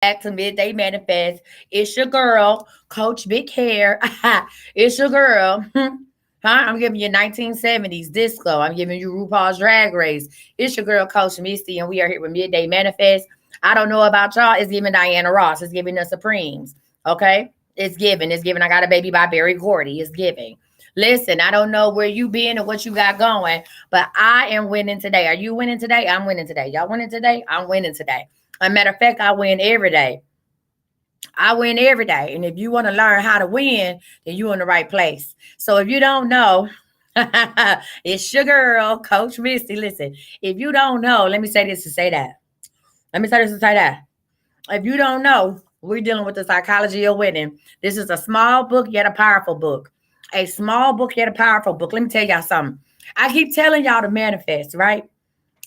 Back to Midday Manifest. It's your girl, Coach Big Hair. It's your girl. Huh? I'm giving you 1970s disco. I'm giving you RuPaul's Drag Race. It's your girl, Coach Misty, and we are here with Midday Manifest. I don't know about y'all. It's giving Diana Ross. It's giving the Supremes. Okay? It's giving. It's giving I Got a Baby by Barry Gordy. It's giving. Listen, I don't know where you been or what you got going, but I am winning today. Are you winning today? I'm winning today. Y'all winning today? I'm winning today. As a matter of fact, I win every day. I win every day. And if you want to learn how to win, then you're in the right place. So if you don't know, it's your girl, Coach Misty. Listen, if you don't know, let me say this to say that. Let me say this to say that. If you don't know, we're dealing with the psychology of winning. This is a small book, yet a powerful book. A small book, yet a powerful book. Let me tell y'all something. I keep telling y'all to manifest, right?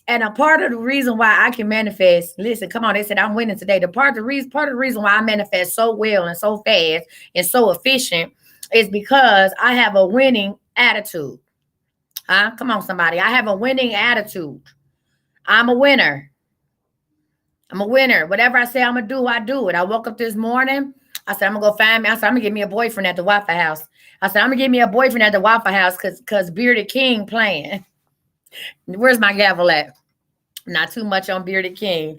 And a part of the reason why I can manifest, listen, come on, they said I'm winning today. Part of the reason why I manifest so well and so fast and so efficient is because I have a winning attitude. Huh? Come on, somebody. I have a winning attitude. I'm a winner. I'm a winner. Whatever I say I'm gonna do, I do it. I woke up this morning. I said I'm gonna go find me. I said I'm gonna get me a boyfriend at the Waffle House. I said I'm gonna get me a boyfriend at the Waffle House because Bearded King playing. Where's my gavel at? Not too much on Bearded King.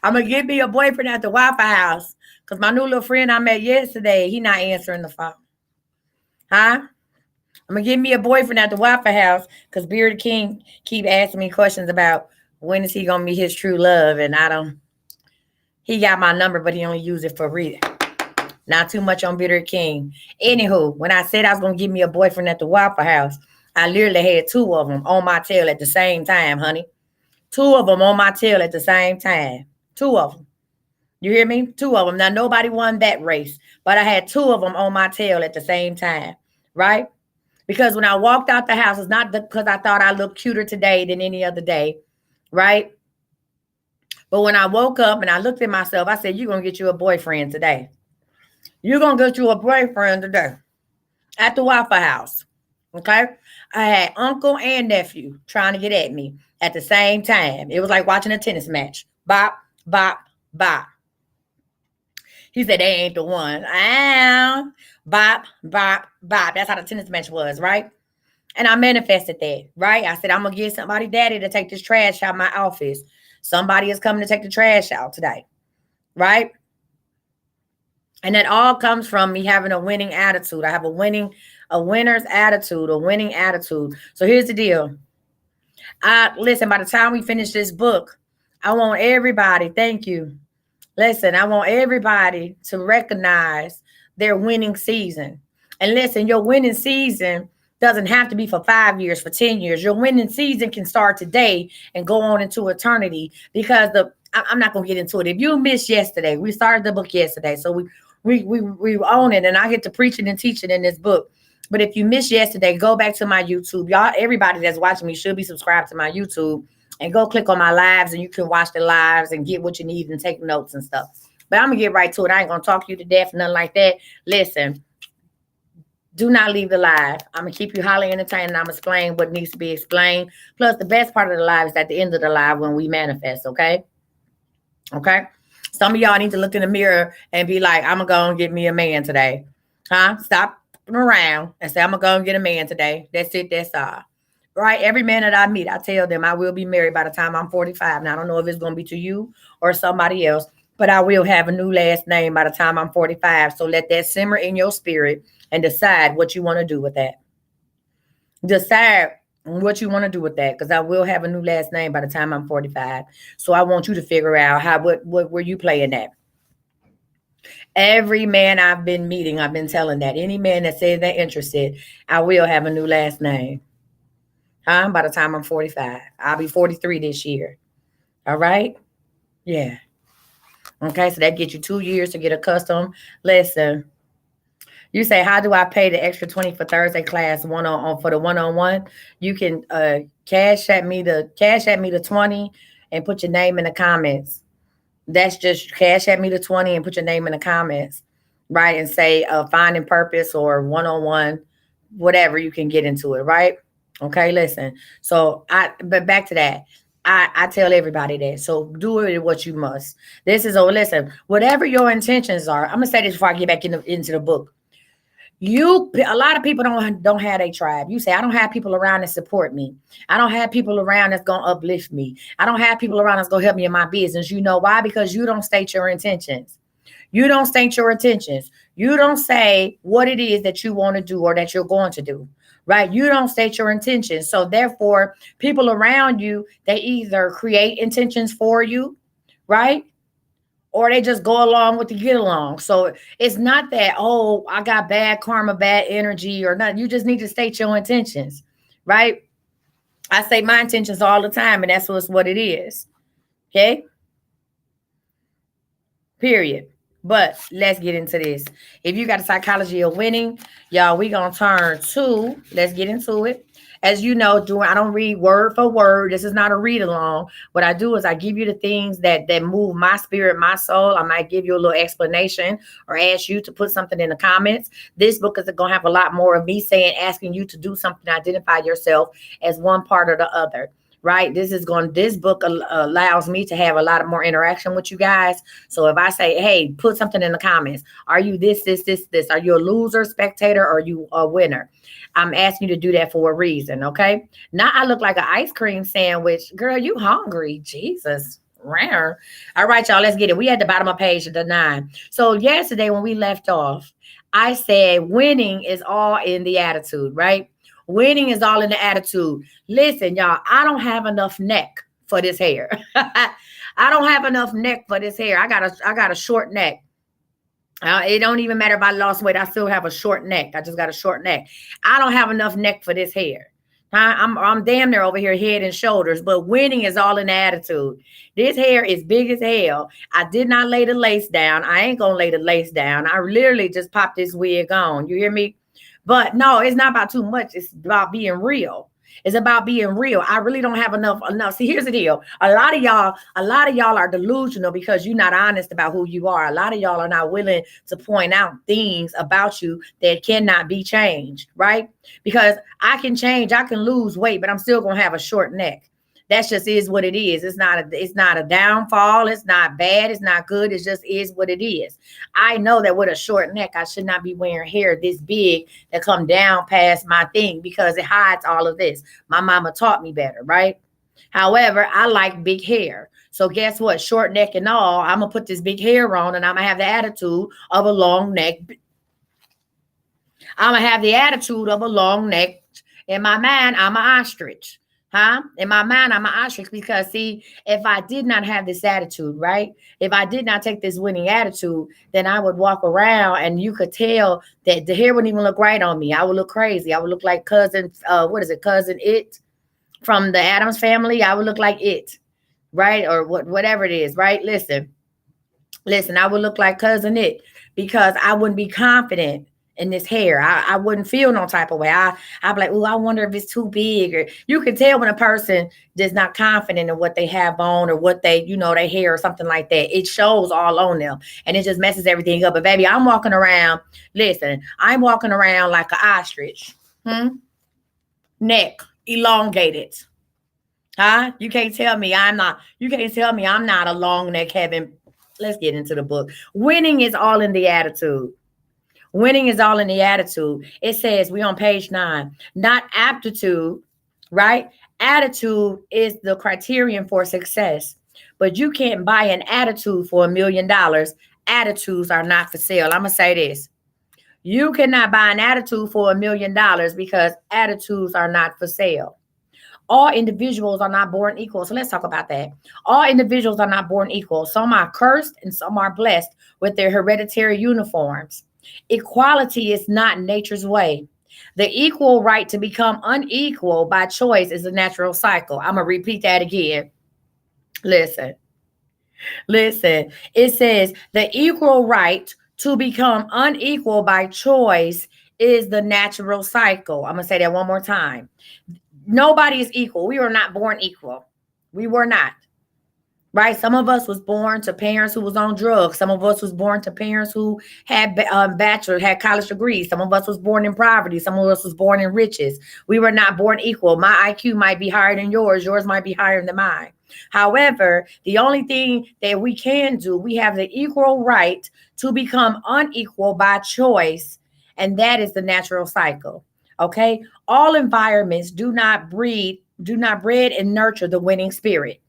I'm gonna get me a boyfriend at the Waffle House because my new little friend I met yesterday, he not answering the phone. Huh? I'm gonna get me a boyfriend at the Waffle House because Bearded King keep asking me questions about when is he gonna meet his true love, and I don't. He got my number, but he only use it for reading. Not too much on Bearded King. Anywho, when I said I was gonna get me a boyfriend at the Waffle House, I literally had two of them on my tail at the same time, honey. Two of them on my tail at the same time. Two of them. You hear me? Two of them. Now, nobody won that race, but I had two of them on my tail at the same time, right? Because when I walked out the house, it's not because I thought I looked cuter today than any other day, right? But when I woke up and I looked at myself, I said, you're going to get you a boyfriend today. You're going to get you a boyfriend today at the Waffle House. Okay? I had uncle and nephew trying to get at me at the same time. It was like watching a tennis match. Bop, bop, bop. He said, they ain't the one. Ow. Bop, bop, bop. That's how the tennis match was, right? And I manifested that, right? I said, I'm going to get somebody daddy to take this trash out of my office. Somebody is coming to take the trash out today, right? And that all comes from me having a winning attitude. I have a winner's attitude, a winning attitude. So here's the deal. Listen, by the time we finish this book, I want everybody, thank you. Listen, I want everybody to recognize their winning season. And listen, your winning season doesn't have to be for 5 years, for 10 years. Your winning season can start today and go on into eternity because I'm not gonna get into it. If you missed yesterday, we started the book yesterday. So we own it, and I get to preach it and teach it in this book. But if you missed yesterday, go back to my YouTube. Y'all, everybody that's watching me should be subscribed to my YouTube and go click on my lives, and you can watch the lives and get what you need and take notes and stuff. But I'm gonna get right to it. I ain't gonna talk you to death, nothing like that. Listen, do not leave the live. I'm gonna keep you highly entertained, and I'm gonna explain what needs to be explained. Plus, the best part of the live is at the end of the live when we manifest. Okay. Okay. Some of y'all need to look in the mirror and be like, I'm gonna go and get me a man today. Huh? Stop around and say, I'm gonna go and get a man today. That's it. That's all. Right? Every man that I meet, I tell them I will be married by the time I'm 45. Now, I don't know if it's gonna be to you or somebody else, but I will have a new last name by the time I'm 45. So let that simmer in your spirit and decide what you want to do with that. Decide what you want to do with that, because I will have a new last name by the time I'm 45. So I want you to figure out what were you playing at. Every man I've been meeting, I've been telling that. Any man that says they're interested, I will have a new last name. Huh? By the time I'm 45. I'll be 43 this year. All right? Yeah. Okay, so that gets you 2 years to get accustomed. Listen, you say, how do I pay the extra 20 for Thursday class for the one-on-one? You can cash at me the 20 and put your name in the comments. That's just cash at me the 20 and put your name in the comments, right? And say finding purpose or one-on-one, whatever, you can get into it, right? Okay, listen. But back to that. I tell everybody that. So do it what you must. This is, oh, listen, whatever your intentions are, I'm going to say this before I get back into the book. A lot of people don't have a tribe. You say, I don't have people around that support me. I don't have people around that's gonna uplift me. I don't have people around that's gonna help me in my business. You know why? Because you don't state your intentions. You don't state your intentions. You don't say what it is that you want to do or that you're going to do. Right? You don't state your intentions. So therefore, people around you, they either create intentions for you, right? Or they just go along with the get along. So it's not that, oh, I got bad karma, bad energy, or nothing. You just need to state your intentions, right? I say my intentions all the time, and that's what it is. Okay. Period. But let's get into this. If you got a psychology of winning, y'all, we gonna turn to. Let's get into it. As you know, I don't read word for word. This is not a read along. What I do is I give you the things that move my spirit, my soul. I might give you a little explanation or ask you to put something in the comments. This book is gonna have a lot more of me saying, asking you to do something, identify yourself as one part or the other. Right, this book allows me to have a lot of more interaction with you guys. So if I say, hey, put something in the comments, are you this, are you a loser, spectator, or are you a winner? I'm asking you to do that for a reason. Okay, now I look like an ice cream sandwich. Girl, you hungry? Jesus. Rare. All right, y'all, let's get it. We at the bottom of page 9. So yesterday when we left off, I said winning is all in the attitude, right? Winning is all in the attitude. Listen, y'all, I don't have enough neck for this hair. I don't have enough neck for this hair. I got a short neck. It don't even matter if I lost weight. I still have a short neck. I just got a short neck. I don't have enough neck for this hair. I'm damn near over here head and shoulders, but winning is all in the attitude. This hair is big as hell. I did not lay the lace down. I ain't gonna lay the lace down. I literally just popped this wig on. You hear me? But no, it's not about too much. It's about being real. It's about being real. I really don't have enough. See, here's the deal. A lot of y'all are delusional because you're not honest about who you are. A lot of y'all are not willing to point out things about you that cannot be changed, right? Because I can change, I can lose weight, but I'm still gonna have a short neck. That's just is what it is. It's not a downfall. It's not bad. It's not good. It just is what it is. I know that with a short neck, I should not be wearing hair this big that come down past my thing because it hides all of this. My mama taught me better, right? However, I like big hair. So guess what? Short neck and all, I'm going to put this big hair on and I'm going to have the attitude of a long neck. I'm going to have the attitude of a long neck. In my mind, I'm an ostrich. In my mind, I'm an ostrich because, see, if I did not have this attitude, right? If I did not take this winning attitude, then I would walk around and you could tell that the hair wouldn't even look right on me. I would look crazy. I would look like cousin, cousin It from the Addams family. I would look like It, right? Or whatever it is, right? Listen, I would look like cousin It because I wouldn't be confident in this hair. I wouldn't feel no type of way. I'd be like, oh, I wonder if it's too big. Or you can tell when a person is not confident in what they have on or what they, their hair or something like that. It shows all on them and it just messes everything up. But baby, I'm walking around like an ostrich. Neck elongated. You can't tell me I'm not a long neck having. Let's get into the book. Winning is all in the attitude. Winning is all in the attitude. It says, we on page 9, not aptitude, right? Attitude is the criterion for success, but you can't buy an attitude for $1 million. Attitudes are not for sale. I'm going to say this. You cannot buy an attitude for $1 million because attitudes are not for sale. All individuals are not born equal. So let's talk about that. All individuals are not born equal. Some are cursed and some are blessed with their hereditary uniforms. Equality is not nature's way. The equal right to become unequal by choice is a natural cycle. I'm going to repeat that again. Listen. It says the equal right to become unequal by choice is the natural cycle. I'm going to say that one more time. Nobody is equal. We were not born equal. We were not. Right? Some of us was born to parents who was on drugs. Some of us was born to parents who had had college degrees. Some of us was born in poverty. Some of us was born in riches. We were not born equal. My IQ might be higher than yours. Yours might be higher than mine. However, the only thing that we can do, we have the equal right to become unequal by choice, and that is the natural cycle. Okay? All environments do not breed and nurture the winning spirit.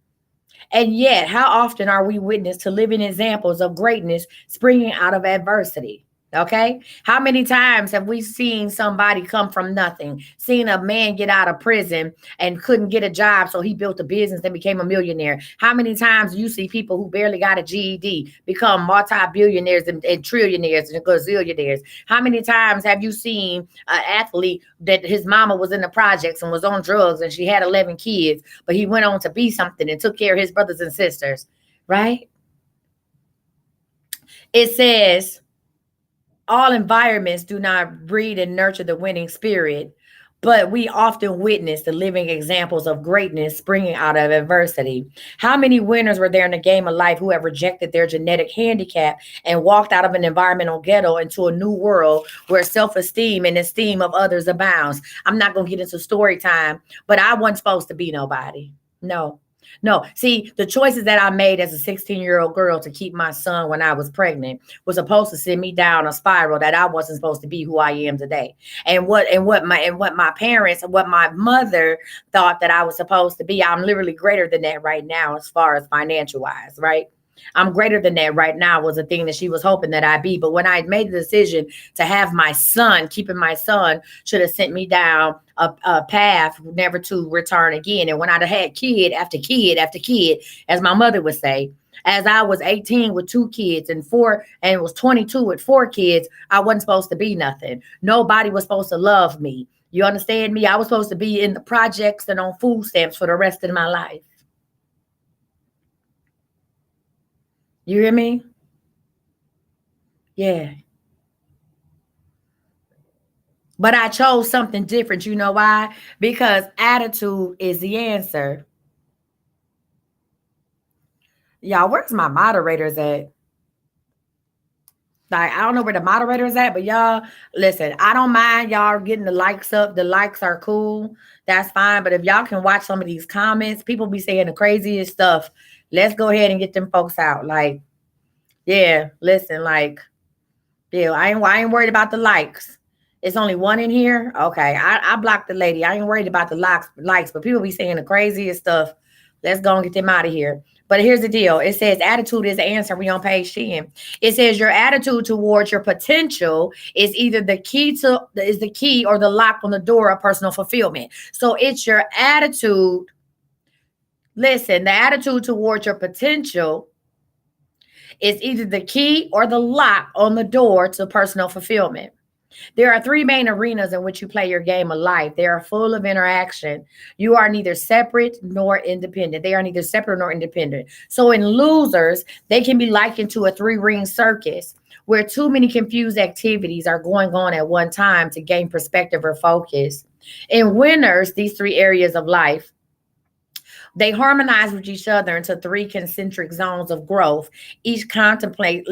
And yet, how often are we witness to living examples of greatness springing out of adversity? Okay. How many times have we seen somebody come from nothing, seen a man get out of prison and couldn't get a job, so he built a business and became a millionaire? How many times do you see people who barely got a GED become multi-billionaires and trillionaires and gazillionaires? How many times have you seen an athlete that his mama was in the projects and was on drugs and she had 11 kids, but he went on to be something and took care of his brothers and sisters, right? It says, all environments do not breed and nurture the winning spirit, but we often witness the living examples of greatness springing out of adversity. How many winners were there in the game of life who have rejected their genetic handicap and walked out of an environmental ghetto into a new world where self esteem and esteem of others abounds? I'm not going to get into story time, but I wasn't supposed to be nobody. No. No, see, the choices that I made as a 16-year-old girl to keep my son when I was pregnant was supposed to send me down a spiral that I wasn't supposed to be who I am today. And what my parents and what my mother thought that I was supposed to be, I'm literally greater than that right now as far as financial wise, right? I'm greater than that right now was a thing that she was hoping that I'd be. But when I made the decision to have my son, keeping my son should have sent me down a path never to return again. And when I'd have had kid after kid after kid, as my mother would say, as I was 18 with two kids and four, and was 22 with four kids, I wasn't supposed to be nothing. Nobody was supposed to love me. You understand me? I was supposed to be in the projects and on food stamps for the rest of my life. You hear me? Yeah. But I chose something different. You know why? Because attitude is the answer. Y'all, where's my moderators at? Like, I don't know where the moderators at, but y'all, listen, I don't mind y'all getting the likes up. The likes are cool. That's fine. But if y'all can watch some of these comments, people be saying the craziest stuff. Let's go ahead and get them folks out. Like, yeah, listen, like, yeah, I ain't worried about the likes. It's only one in here. Okay. I blocked the lady. I ain't worried about the likes, but people be saying the craziest stuff. Let's go and get them out of here. But here's the deal. It says attitude is the answer. We on page 10. It says your attitude towards your potential is either the key or the lock on the door of personal fulfillment. So it's your attitude. Listen, the attitude towards your potential is either the key or the lock on the door to personal fulfillment. There are three main arenas in which you play your game of life. They are full of interaction. You are neither separate nor independent. They are neither separate nor independent. So in losers, they can be likened to a three-ring circus where too many confused activities are going on at one time to gain perspective or focus. In winners, these three areas of life, they harmonize with each other into three concentric zones of growth, each complementing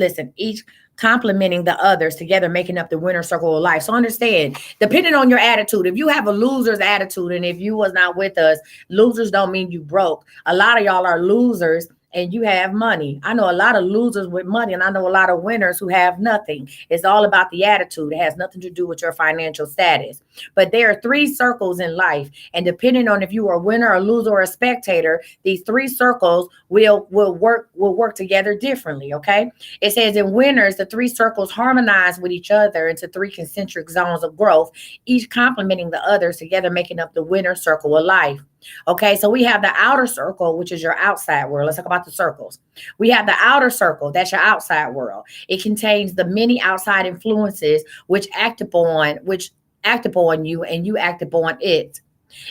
the others together, making up the winner circle of life. So understand, depending on your attitude, if you have a loser's attitude, and if you was not with us, losers don't mean you broke. A lot of y'all are losers and you have money. I know a lot of losers with money, and I know a lot of winners who have nothing. It's all about the attitude. It has nothing to do with your financial status. But there are three circles in life, and depending on if you are a winner, a loser, or a spectator, these three circles will work together differently. Okay. It says in winners, the three circles harmonize with each other into three concentric zones of growth, each complementing the others together, making up the winner circle of life. Okay, so we have the outer circle, which is your outside world. Let's talk about the circles. We have the outer circle, that's your outside world. It contains the many outside influences which act upon you, and you act upon it.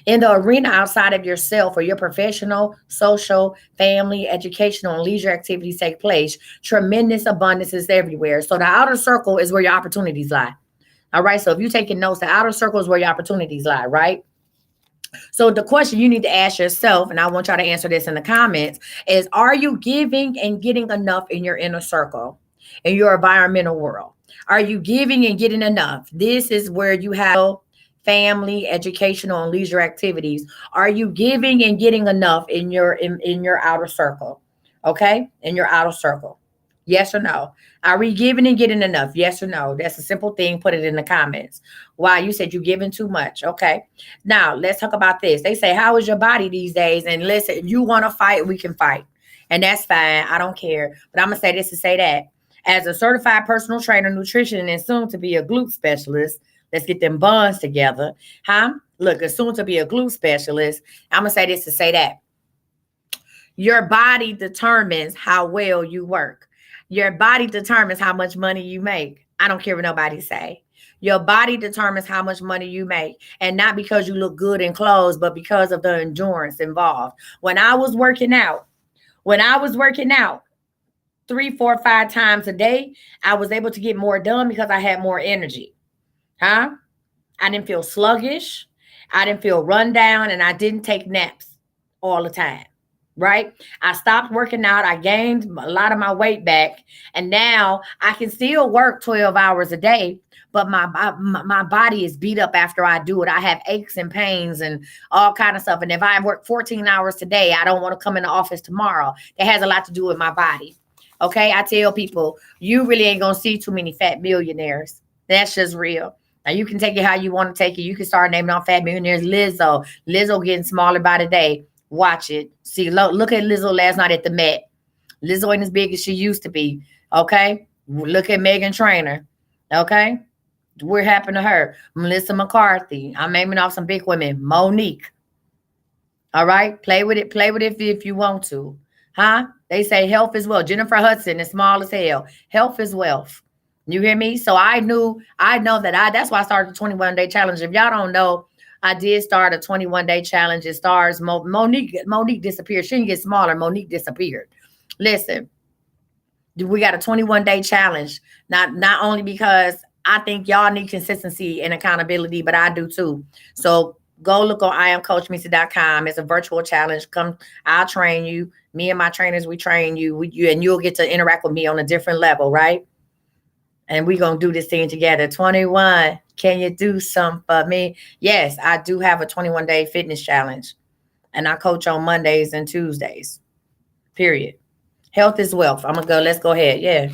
In the arena outside of yourself, where your professional, social, family, educational, and leisure activities take place, tremendous abundance is everywhere. So the outer circle is where your opportunities lie. All right, so if you're taking notes, the outer circle is where your opportunities lie, right? So the question you need to ask yourself, and I want y'all to answer this in the comments, is are you giving and getting enough in your inner circle, in your environmental world? Are you giving and getting enough? This is where you have family, educational, and leisure activities? Are you giving and getting enough in your outer circle? Okay? In your outer circle. Yes or no? Are we giving and getting enough? Yes or no? That's a simple thing. Put it in the comments. Why you said you're giving too much. Okay. Now let's talk about this. They say, how is your body these days? And listen, if you want to fight, we can fight. And that's fine. I don't care. But I'm gonna say this to say that. As a certified personal trainer, nutrition, and soon to be a glute specialist, let's get them buns together. Huh? Look, as soon to be a glute specialist, I'm gonna say this to say that. Your body determines how well you work. Your body determines how much money you make. I don't care what nobody say. Your body determines how much money you make. And not because you look good in clothes, but because of the endurance involved. When I was working out 3, 4, 5 times a day, I was able to get more done because I had more energy. Huh? I didn't feel sluggish. I didn't feel run down, and I didn't take naps all the time. Right? I stopped working out. I gained a lot of my weight back, and now I can still work 12 hours a day, but my body is beat up after I do it. I have aches and pains and all kind of stuff. And if I work 14 hours today, I don't want to come in the office tomorrow. That has a lot to do with my body. Okay? I tell people, you really ain't going to see too many fat millionaires. That's just real. Now you can take it how you want to take it. You can start naming off fat millionaires. Lizzo getting smaller by the day. Watch it. See, look at Lizzo last night at the Met. Lizzo ain't as big as she used to be. Okay. Look at Megan Trainor. Okay. What happened to her? Melissa McCarthy. I'm naming off some big women. Monique. All right. Play with it. Play with it if you want to. Huh? They say health is wealth. Jennifer Hudson is small as hell. Health is wealth. You hear me? So I know that's why I started the 21-day challenge. If y'all don't know, I did start a 21-day challenge. It stars Monique. Monique disappeared. She didn't get smaller. Monique disappeared. Listen, we got a 21-day challenge. Not only because I think y'all need consistency and accountability, but I do too. So go look on IamCoachMisa.com. It's a virtual challenge. Come, I'll train you. Me and my trainers, we train you. And you'll get to interact with me on a different level, right? And we're going to do this thing together. 21. Can you do something for me? Yes, I do have a 21-day fitness challenge. And I coach on Mondays and Tuesdays. Period. Health is wealth. I'm going to go. Let's go ahead. Yeah.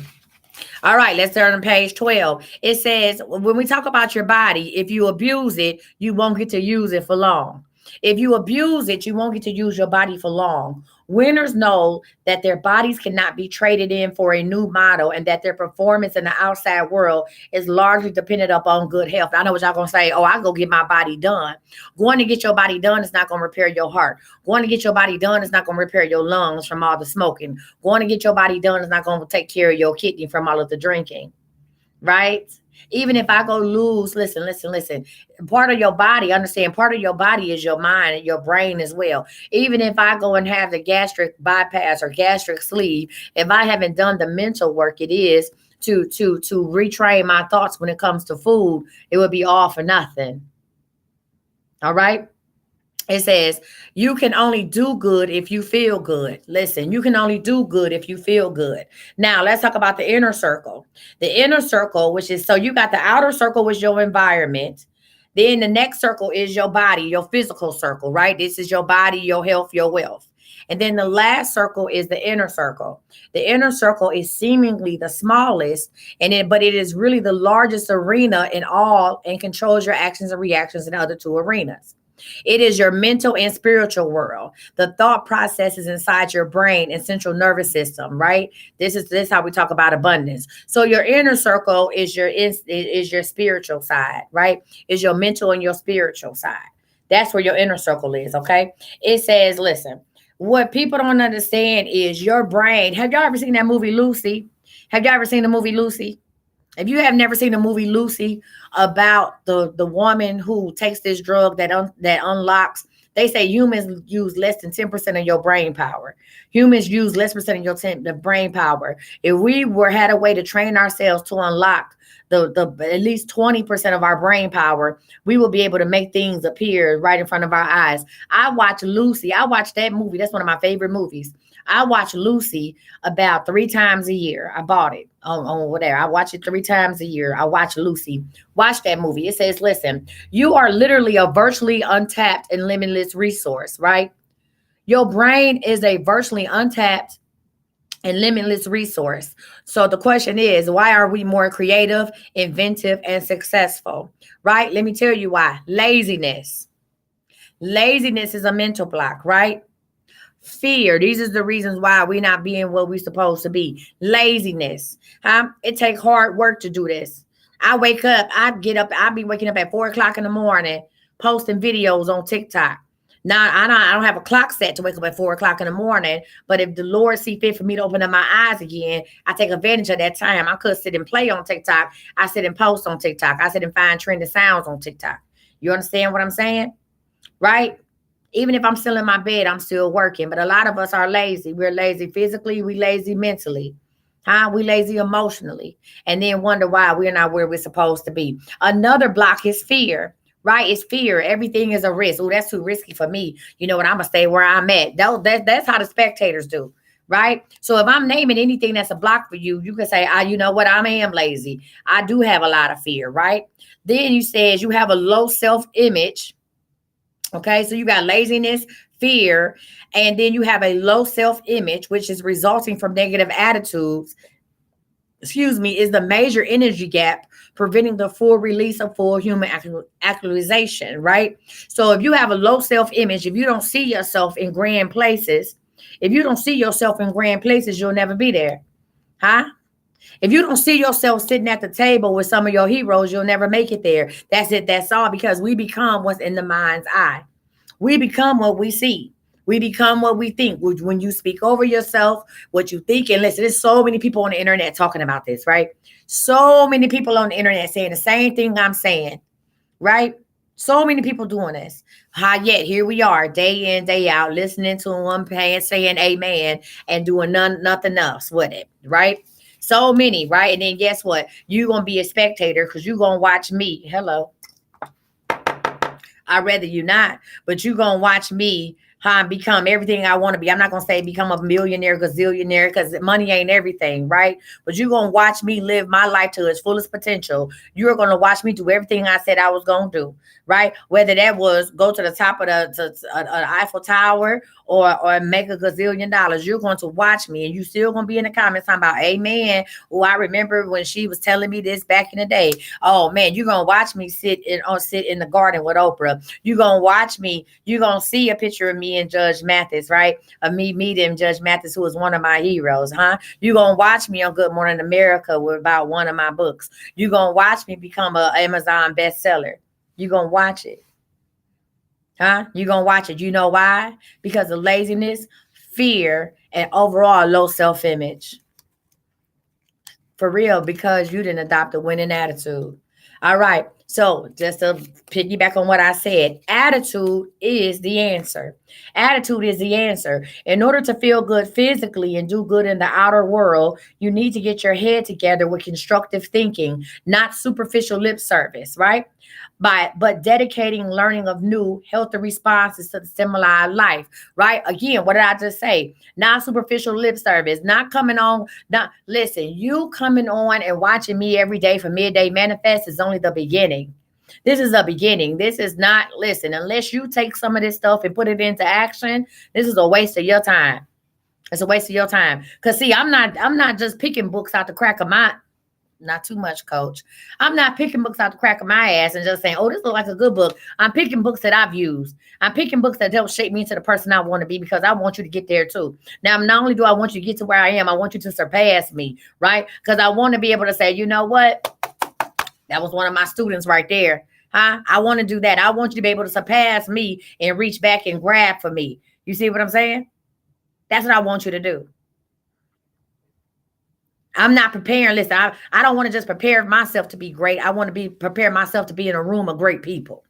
All right. Let's turn to page 12. It says, when we talk about your body, if you abuse it, you won't get to use it for long. If you abuse it, you won't get to use your body for long. Winners know that their bodies cannot be traded in for a new model and that their performance in the outside world is largely dependent upon good health. I know what y'all going to say. Oh, I go get my body done. Going to get your body done is not going to repair your heart. Going to get your body done is not going to repair your lungs from all the smoking. Going to get your body done is not going to take care of your kidney from all of the drinking. Right? Even if I go lose, listen. Part of your body, understand, part of your body is your mind and your brain as well. Even if I go and have the gastric bypass or gastric sleeve, if I haven't done the mental work it is to retrain my thoughts when it comes to food, it would be all for nothing. All right? It says, you can only do good if you feel good. Listen, you can only do good if you feel good. Now, let's talk about the inner circle. The inner circle, which is, so you got the outer circle, which is your environment. Then the next circle is your body, your physical circle, right? This is your body, your health, your wealth. And then the last circle is the inner circle. The inner circle is seemingly the smallest, but it is really the largest arena in all and controls your actions and reactions in the other two arenas. It is your mental and spiritual world. The thought processes inside your brain and central nervous system, right? This is how we talk about abundance. So your inner circle is your spiritual side, right? Is your mental and your spiritual side. That's where your inner circle is, okay? It says, listen, what people don't understand is your brain. Have y'all ever seen that movie Lucy? Have y'all ever seen the movie Lucy? If you have never seen the movie Lucy about the woman who takes this drug that unlocks, they say humans use less than 10% of your brain power. Humans use less percent of the brain power. If we had a way to train ourselves to unlock the at least 20% of our brain power, we will be able to make things appear right in front of our eyes. I watched Lucy. I watched that movie. That's one of my favorite movies. I watch Lucy about 3 times a year. I bought it on whatever. I watch it 3 times a year. I watch Lucy. Watch that movie. It says, listen, you are literally a virtually untapped and limitless resource, right? Your brain is a virtually untapped and limitless resource. So the question is, why are we more creative, inventive, and successful? Right? Let me tell you why. Laziness. Laziness is a mental block, right? Fear. These are the reasons why we're not being what we're supposed to be. Laziness. Huh? It takes hard work to do this. I wake up, I get up, I be waking up at 4 o'clock in the morning, posting videos on TikTok. Now I don't have a clock set to wake up at 4 o'clock in the morning, but if the Lord see fit for me to open up my eyes again, I take advantage of that time. I could sit and play on TikTok. I sit and post on TikTok. I sit and find trending sounds on TikTok. You understand what I'm saying? Right? Even if I'm still in my bed, I'm still working. But a lot of us are lazy. We're lazy physically, we lazy mentally. Huh? We lazy emotionally. And then wonder why we're not where we're supposed to be. Another block is fear. Right? It's fear. Everything is a risk. Oh, that's too risky for me. You know what? I'm gonna stay where I'm at. That's how the spectators do. Right? So if I'm naming anything that's a block for you, you can say, you know what? I am lazy. I do have a lot of fear, right? Then you says you have a low self-image. Okay, so you got laziness, fear, and then you have a low self image, which is resulting from negative attitudes. Excuse me, is the major energy gap preventing the full release of full human actualization, right? So if you have a low self image, if you don't see yourself in grand places, if you don't see yourself in grand places, you'll never be there. Huh? If you don't see yourself sitting at the table with some of your heroes, you'll never make it there. That's it. That's all, because we become what's in the mind's eye. We become what we see. We become what we think. When you speak over yourself, what you think, and listen, there's so many people on the internet talking about this, right? So many people on the internet saying the same thing I'm saying, right? So many people doing this. How yet here we are, day in, day out, listening to them, saying amen, and doing nothing else with it, right? So many, right? And then guess what? You're gonna be a spectator because you're gonna watch me. Hello. I'd rather you not, but you gonna watch me become everything I want to be. I'm not gonna say become a millionaire, gazillionaire, because money ain't everything, right? But you're gonna watch me live my life to its fullest potential. You're gonna watch me do everything I said I was gonna do, right? Whether that was go to the top of the Eiffel Tower or make a gazillion dollars, you're going to watch me, and you still gonna be in the comments talking about, amen. Oh, I remember when she was telling me this back in the day. Oh man, you're gonna watch me sit in the garden with Oprah. You're gonna watch me. You're gonna see a picture of me and Judge Mathis, right? Of me meeting Judge Mathis, who was one of my heroes, huh? You're gonna watch me on Good Morning America with about one of my books. You're gonna watch me become an Amazon bestseller. You're gonna watch it. Huh? You're gonna watch it. You know why? Because of laziness, fear, and overall low self-image. For real, because you didn't adopt a winning attitude. All right. So just to piggyback on what I said, attitude is the answer. Attitude is the answer. In order to feel good physically and do good in the outer world, you need to get your head together with constructive thinking, not superficial lip service, right? But dedicating learning of new healthy responses to the stimuli of life, right? Again, what did I just say? Not superficial lip service, not coming on, not listen, you coming on and watching me every day for Midday Manifest is only the beginning. This is a beginning. This is not, listen, unless you take some of this stuff and put it into action, this is a waste of your time. It's a waste of your time. Cause see, I'm not just picking books out the crack of my, not too much, coach. I'm not picking books out the crack of my ass and just saying, oh, this looks like a good book. I'm picking books that I've used. I'm picking books that help shape me into the person I want to be, because I want you to get there too. Now, not only do I want you to get to where I am, I want you to surpass me, right? Because I want to be able to say, you know what? That was one of my students right there. Huh? I want to do that. I want you to be able to surpass me and reach back and grab for me. You see what I'm saying? That's what I want you to do. I'm not preparing. Listen, I don't want to just prepare myself to be great. I want to be prepare myself to be in a room of great people.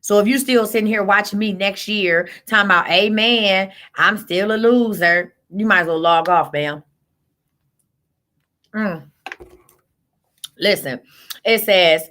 So if you still sitting here watching me next year talking about, amen, I'm still a loser, you might as well log off, ma'am. Listen, it says,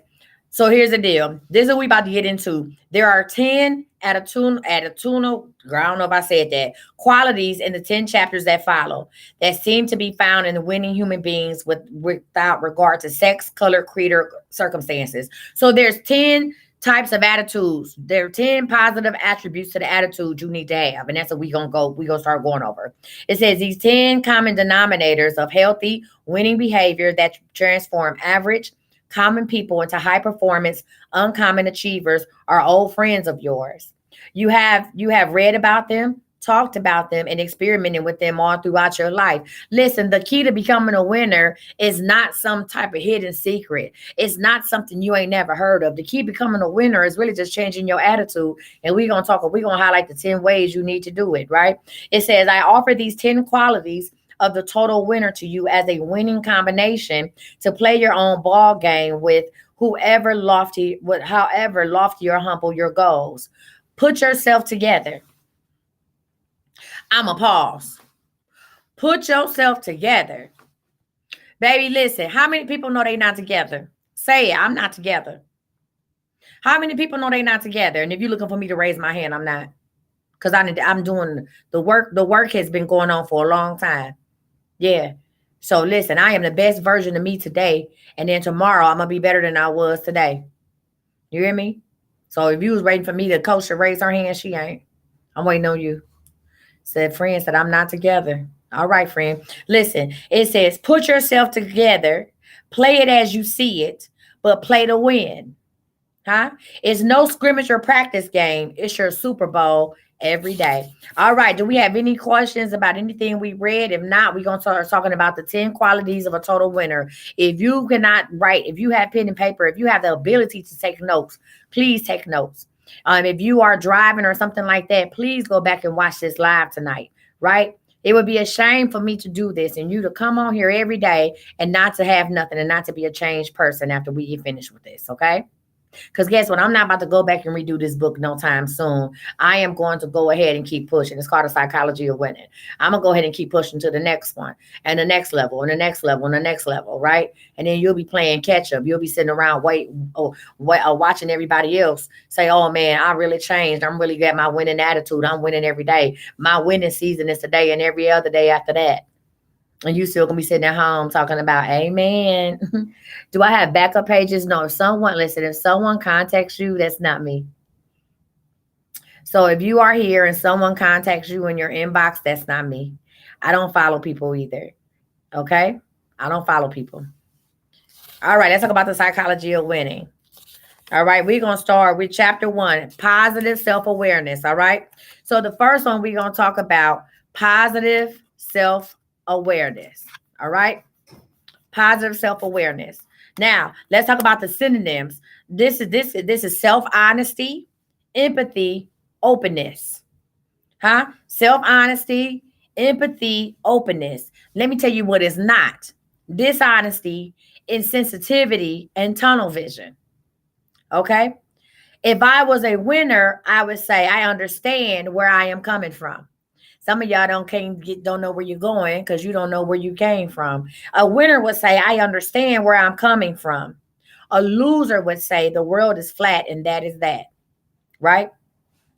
so here's the deal. This is what we about to get into. There are 10 attitudinal, I don't know if I said that, qualities in the 10 chapters that follow that seem to be found in the winning human beings without regard to sex, color, creed, or circumstances. So there's 10 types of attitudes. There are 10 positive attributes to the attitude you need to have. And that's what we gonna start going over. It says these 10 common denominators of healthy winning behavior that transform average common people into high performance, uncommon achievers are old friends of yours. You have read about them, talked about them, and experimented with them all throughout your life. Listen, the key to becoming a winner is not some type of hidden secret. It's not something you ain't never heard of. The key to becoming a winner is really just changing your attitude. And we're gonna highlight the 10 ways you need to do it, right? It says, I offer these 10 qualities of the total winner to you as a winning combination to play your own ball game with however lofty or humble your goals. Put yourself together. I'm a pause. Put yourself together. Baby, listen, how many people know they not together? Say it, I'm not together. How many people know they not together? And if you're looking for me to raise my hand, I'm not. Because I'm doing the work. The work has been going on for a long time. Yeah. So listen, I am the best version of me today. And then tomorrow I'm gonna be better than I was today. You hear me? So if you was waiting for me to coach to raise her hand, she ain't. I'm waiting on you. Said friend said I'm not together. All right, friend. Listen, it says put yourself together, play it as you see it, but play to win. Huh? It's no scrimmage or practice game. It's your Super Bowl every day. All right. Do we have any questions about anything we read? If not, we're going to start talking about the 10 qualities of a total winner. If you cannot write, if you have pen and paper, if you have the ability to take notes, please take notes. If you are driving or something like that, please go back and watch this live tonight, right? It would be a shame for me to do this and you to come on here every day and not to have nothing and not to be a changed person after we get finished with this, okay? Because guess what? I'm not about to go back and redo this book no time soon. I am going to go ahead and keep pushing. It's called The Psychology of Winning. I'm going to go ahead and keep pushing to the next one and the next level and the next level and the next level, right? And then you'll be playing catch up. You'll be sitting around watching everybody else say, oh, man, I really changed. I'm really got my winning attitude. I'm winning every day. My winning season is today and every other day after that. And you still gonna be sitting at home talking about amen. Do I have backup pages? No. If someone contacts you, that's not me. So if you are here and someone contacts you in your inbox, that's not me. I don't follow people either. Okay? I don't follow people. All right, let's talk about the psychology of winning. All right, we're going to start with chapter 1, positive self-awareness. All right. So the first one, we're going to talk about positive self-awareness. All right. Positive self-awareness. Now, let's talk about the synonyms. This is self-honesty, empathy, openness. Huh? Self-honesty, empathy, openness. Let me tell you what it's not. Dishonesty, insensitivity, and tunnel vision. Okay? If I was a winner, I would say I understand where I am coming from. Some of y'all don't know where you're going because you don't know where you came from. A winner would say, I understand where I'm coming from. A loser would say the world is flat and that is that. Right?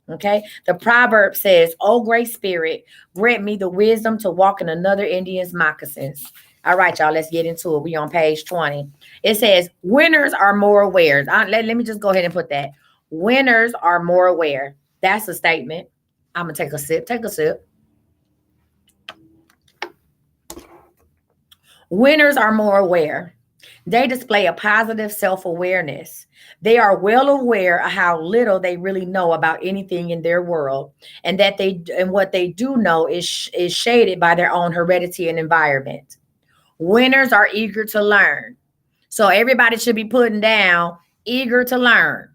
Okay. The proverb says, oh, great spirit, grant me the wisdom to walk in another Indian's moccasins. All right, y'all, let's get into it. We on page 20. It says, winners are more aware. Let me just go ahead and put that. Winners are more aware. That's a statement. I'm going to take a sip. Take a sip. Winners are more aware. They display a positive self-awareness. They are well aware of how little they really know about anything in their world, and what they do know is shaded by their own heredity and environment. Winners are eager to learn. So everybody should be putting down eager to learn.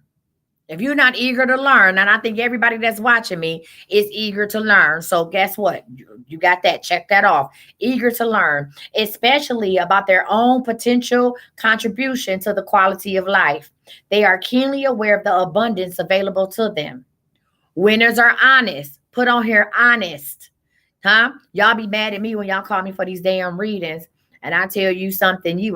If you're not eager to learn, and I think everybody that's watching me is eager to learn. So guess what? You got that. Check that off. Eager to learn, especially about their own potential contribution to the quality of life. They are keenly aware of the abundance available to them. Winners are honest. Put on here honest. Huh? Y'all be mad at me when y'all call me for these damn readings. and I tell you something, y'all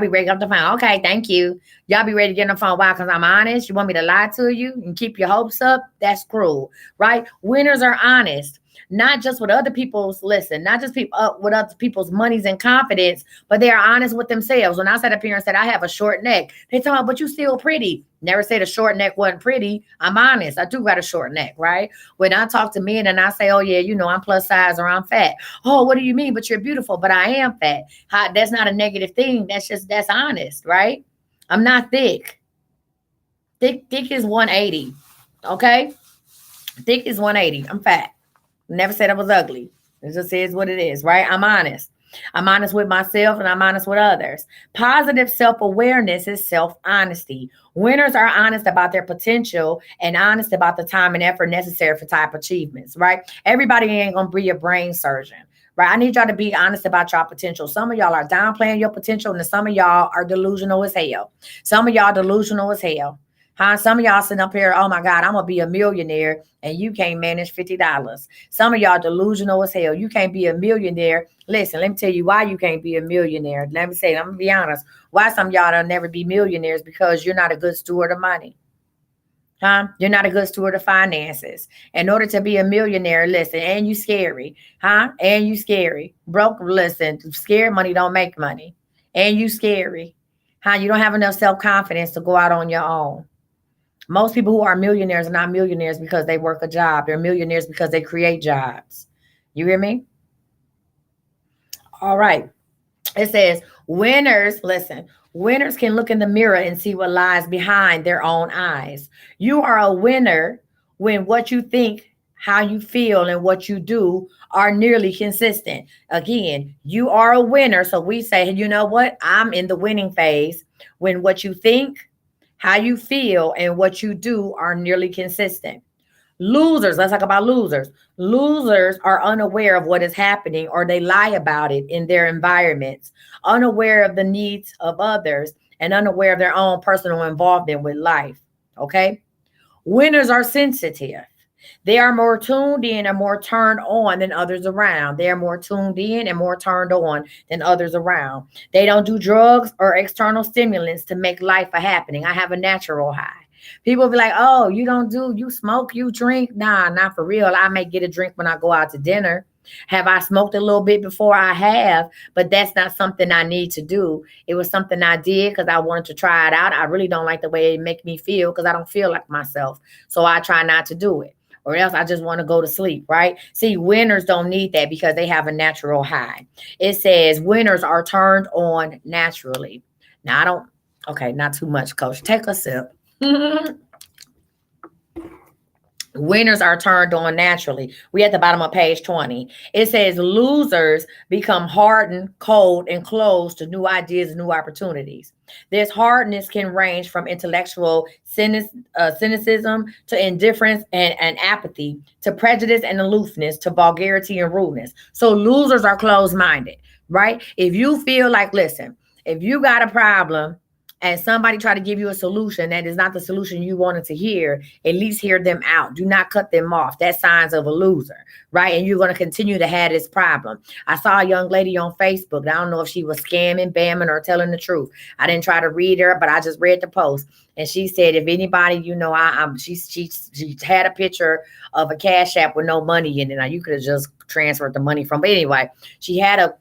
be ready to get off the phone. Okay, thank you. Y'all be ready to get on the phone. Why? Because I'm honest. You want me to lie to you and keep your hopes up? That's cruel, right? Winners are honest. Not just with other people's listen, not just people with other people's monies and confidence, but they are honest with themselves. When I sat up here and said I have a short neck, they told me, but you still pretty. Never said a short neck wasn't pretty. I'm honest. I do got a short neck, right? When I talk to men and I say, oh yeah, I'm plus size or I'm fat. Oh, what do you mean? But you're beautiful. But I am fat. That's not a negative thing. That's honest, right? I'm not thick. Thick is 180. Okay? Thick is 180. I'm fat. Never said I was ugly. It just is what it is, right? I'm honest. I'm honest with myself and I'm honest with others. Positive self awareness is self honesty. Winners are honest about their potential and honest about the time and effort necessary for type achievements, right? Everybody ain't going to be a brain surgeon. Right. I need y'all to be honest about your potential. Some of y'all are downplaying your potential, and some of y'all are delusional as hell. Some of y'all delusional as hell. Huh? Some of y'all sitting up here, oh my God, I'm gonna be a millionaire, and you can't manage $50. Some of y'all delusional as hell. You can't be a millionaire. Listen, let me tell you why you can't be a millionaire. I'm gonna be honest. Why some of y'all don't never be millionaires? Because you're not a good steward of money. Huh? You're not a good steward of finances. In order to be a millionaire, listen, and you scary. Huh? And you scary. Broke, listen, scared money don't make money. And you scary. Huh? You don't have enough self-confidence to go out on your own. Most people who are millionaires are not millionaires because they work a job. They're millionaires because they create jobs. You hear me? All right. It says winners, listen, winners can look in the mirror and see what lies behind their own eyes. You are a winner when what you think, how you feel, and what you do are nearly consistent. Again, you are a winner. So we say, you know what? I'm in the winning phase when what you think, how you feel, and what you do are nearly consistent. Losers, let's talk about losers. Losers are unaware of what is happening or they lie about it in their environments, unaware of the needs of others, and unaware of their own personal involvement with life. Okay? Winners are sensitive. They are more tuned in and more turned on than others around. They are more tuned in and more turned on than others around. They don't do drugs or external stimulants to make life a happening. I have a natural high. People be like, oh, you smoke, you drink. Nah, not for real. I may get a drink when I go out to dinner. Have I smoked a little bit before? I have, but that's not something I need to do. It was something I did because I wanted to try it out. I really don't like the way it make me feel because I don't feel like myself. So I try not to do it. Or else I just want to go to sleep, right? See, winners don't need that because they have a natural high. It says winners are turned on naturally. Now, I don't, okay, not too much, coach. Take a sip. Winners are turned on naturally. We at the bottom of page 20. It says losers become hardened, cold, and closed to new ideas and new opportunities. This hardness can range from intellectual cynicism to indifference and apathy to prejudice and aloofness to vulgarity and rudeness. So losers are closed-minded, right? If you feel like, listen, if you got a problem and somebody try to give you a solution that is not the solution you wanted to hear, at least hear them out. Do not cut them off. That's signs of a loser, right? And you're going to continue to have this problem. I saw a young lady on Facebook. I don't know if she was scamming, bamming, or telling the truth. I didn't try to read her, but I just read the post. And she said, if anybody, she had a picture of a cash app with no money in it. Now you could have just transferred the money from. But anyway, she had a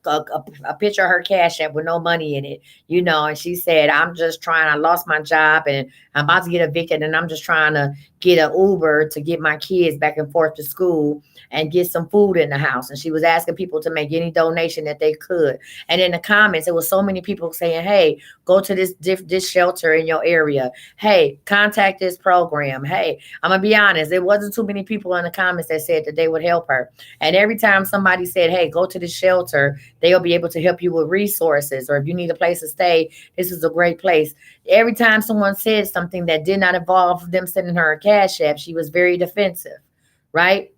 picture of her cash app with no money in it, and she said, I lost my job and I'm about to get evicted and I'm just trying to get an Uber to get my kids back and forth to school and get some food in the house. And she was asking people to make any donation that they could. And in the comments, there was so many people saying, hey, go to this shelter in your area. Hey, contact this program. Hey, I'm going to be honest. There wasn't too many people in the comments that said that they would help her. And every time somebody said, hey, go to this shelter, they'll be able to help you with resources. Or if you need a place to stay, this is a great place. Every time someone said something that did not involve them sending her a cash app, she was very defensive, right?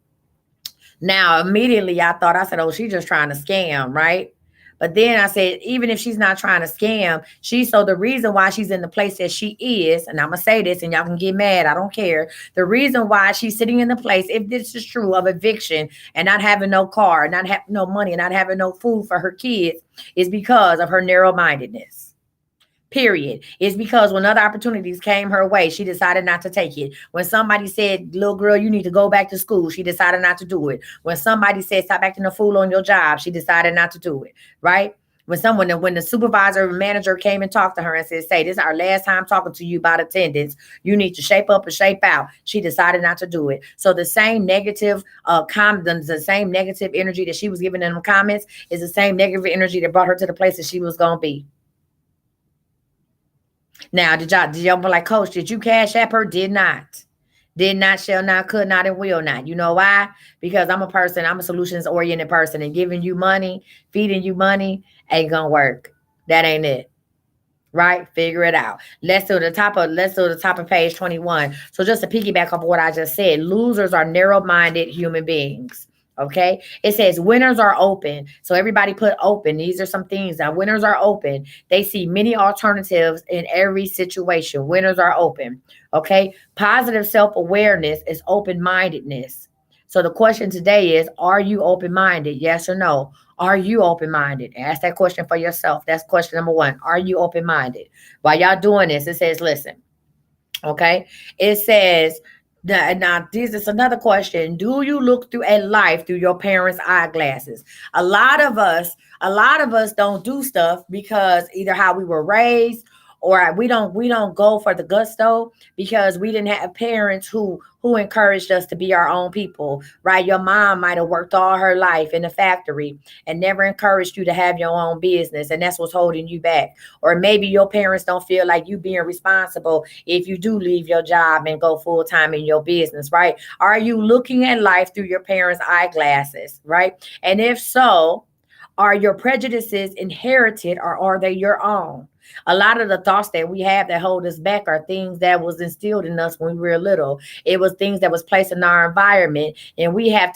Now, immediately I said, oh, she's just trying to scam, right? But then I said, even if she's not trying to scam, so the reason why she's in the place that she is, and I'm gonna say this, and y'all can get mad, I don't care. The reason why she's sitting in the place, if this is true, of eviction and not having no car, not having no money, and not having no food for her kids, is because of her narrow-mindedness. Period. It's because when other opportunities came her way, she decided not to take it. When somebody said, little girl, you need to go back to school, she decided not to do it. When somebody said, stop acting a fool on your job, she decided not to do it. Right? When the supervisor or manager came and talked to her and said, say, this is our last time talking to you about attendance. You need to shape up and shape out. She decided not to do it. So the same negative the same negative energy that she was giving in the comments is the same negative energy that brought her to the place that she was gonna be. Now, did y'all be like, Coach, did you cash app her? Did not. Did not, shall not, could not, and will not. You know why? Because I'm a solutions oriented person, and giving you money, feeding you money ain't gonna work. That ain't it. Right? Figure it out. Let's do the top of page 21. So just to piggyback off of what I just said, losers are narrow-minded human beings. Okay. It says winners are open. So everybody put open. These are some things that winners are open. They see many alternatives in every situation. Winners are open. Okay. Positive self-awareness is open-mindedness. So the question today is, are you open-minded? Yes or no? Are you open-minded? Ask that question for yourself. That's question number one. Are you open-minded? While y'all doing this, it says, listen, okay? It says, now this is another question. Do you look through at life through your parents' eyeglasses? A lot of us don't do stuff because either how we were raised, or we don't go for the gusto because we didn't have parents who encouraged us to be our own people, right? Your mom might have worked all her life in a factory and never encouraged you to have your own business, and that's what's holding you back. Or maybe your parents don't feel like you being responsible if you do leave your job and go full time in your business, right? Are you looking at life through your parents' eyeglasses, right? And if so, are your prejudices inherited or are they your own? A lot of the thoughts that we have that hold us back are things that was instilled in us when we were little. It was things that was placed in our environment, and we have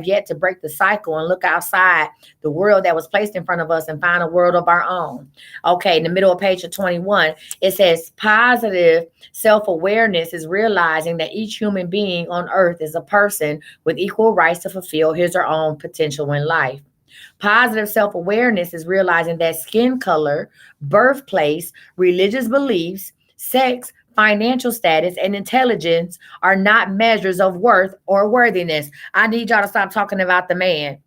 yet to break the cycle and look outside the world that was placed in front of us and find a world of our own. Okay, in the middle of page 21, it says positive self-awareness is realizing that each human being on earth is a person with equal rights to fulfill his or own potential in life. Positive self awareness is realizing that skin color, birthplace, religious beliefs, sex, financial status, and intelligence are not measures of worth or worthiness. I need y'all to stop talking about the man.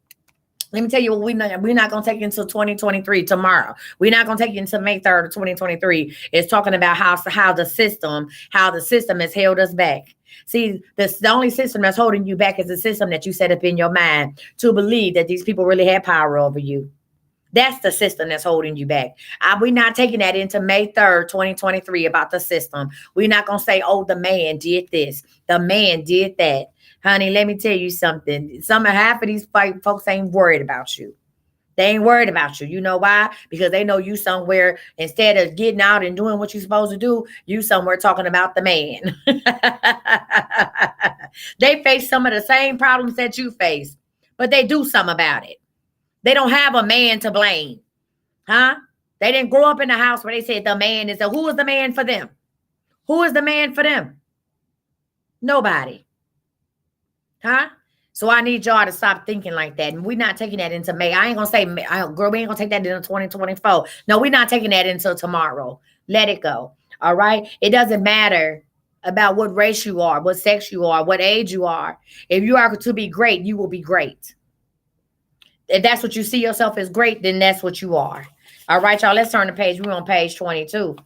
Let me tell you what we're not going to take you until 2023 tomorrow. We're not going to take you until May 3rd of 2023. It's talking about how the system has held us back. See, the only system that's holding you back is the system that you set up in your mind to believe that these people really have power over you. That's the system that's holding you back. We're not taking that into May 3rd, 2023 about the system. We're not going to say, oh, the man did this. The man did that. Honey, let me tell you something. Half of these folks ain't worried about you. They ain't worried about you. You know why? Because they know you somewhere, instead of getting out and doing what you're supposed to do, you somewhere talking about the man. They face some of the same problems that you face, but they do something about it. They don't have a man to blame. Huh? They didn't grow up in a house where they said the man is who is the man for them? Who is the man for them? Nobody. Huh? So I need y'all to stop thinking like that. And we're not taking that into May. I ain't going to say, girl, we ain't going to take that into 2024. No, we're not taking that until tomorrow. Let it go. All right? It doesn't matter about what race you are, what sex you are, what age you are. If you are to be great, you will be great. If that's what you see yourself as great, then that's what you are. All right, y'all, let's turn the page. We're on page 22.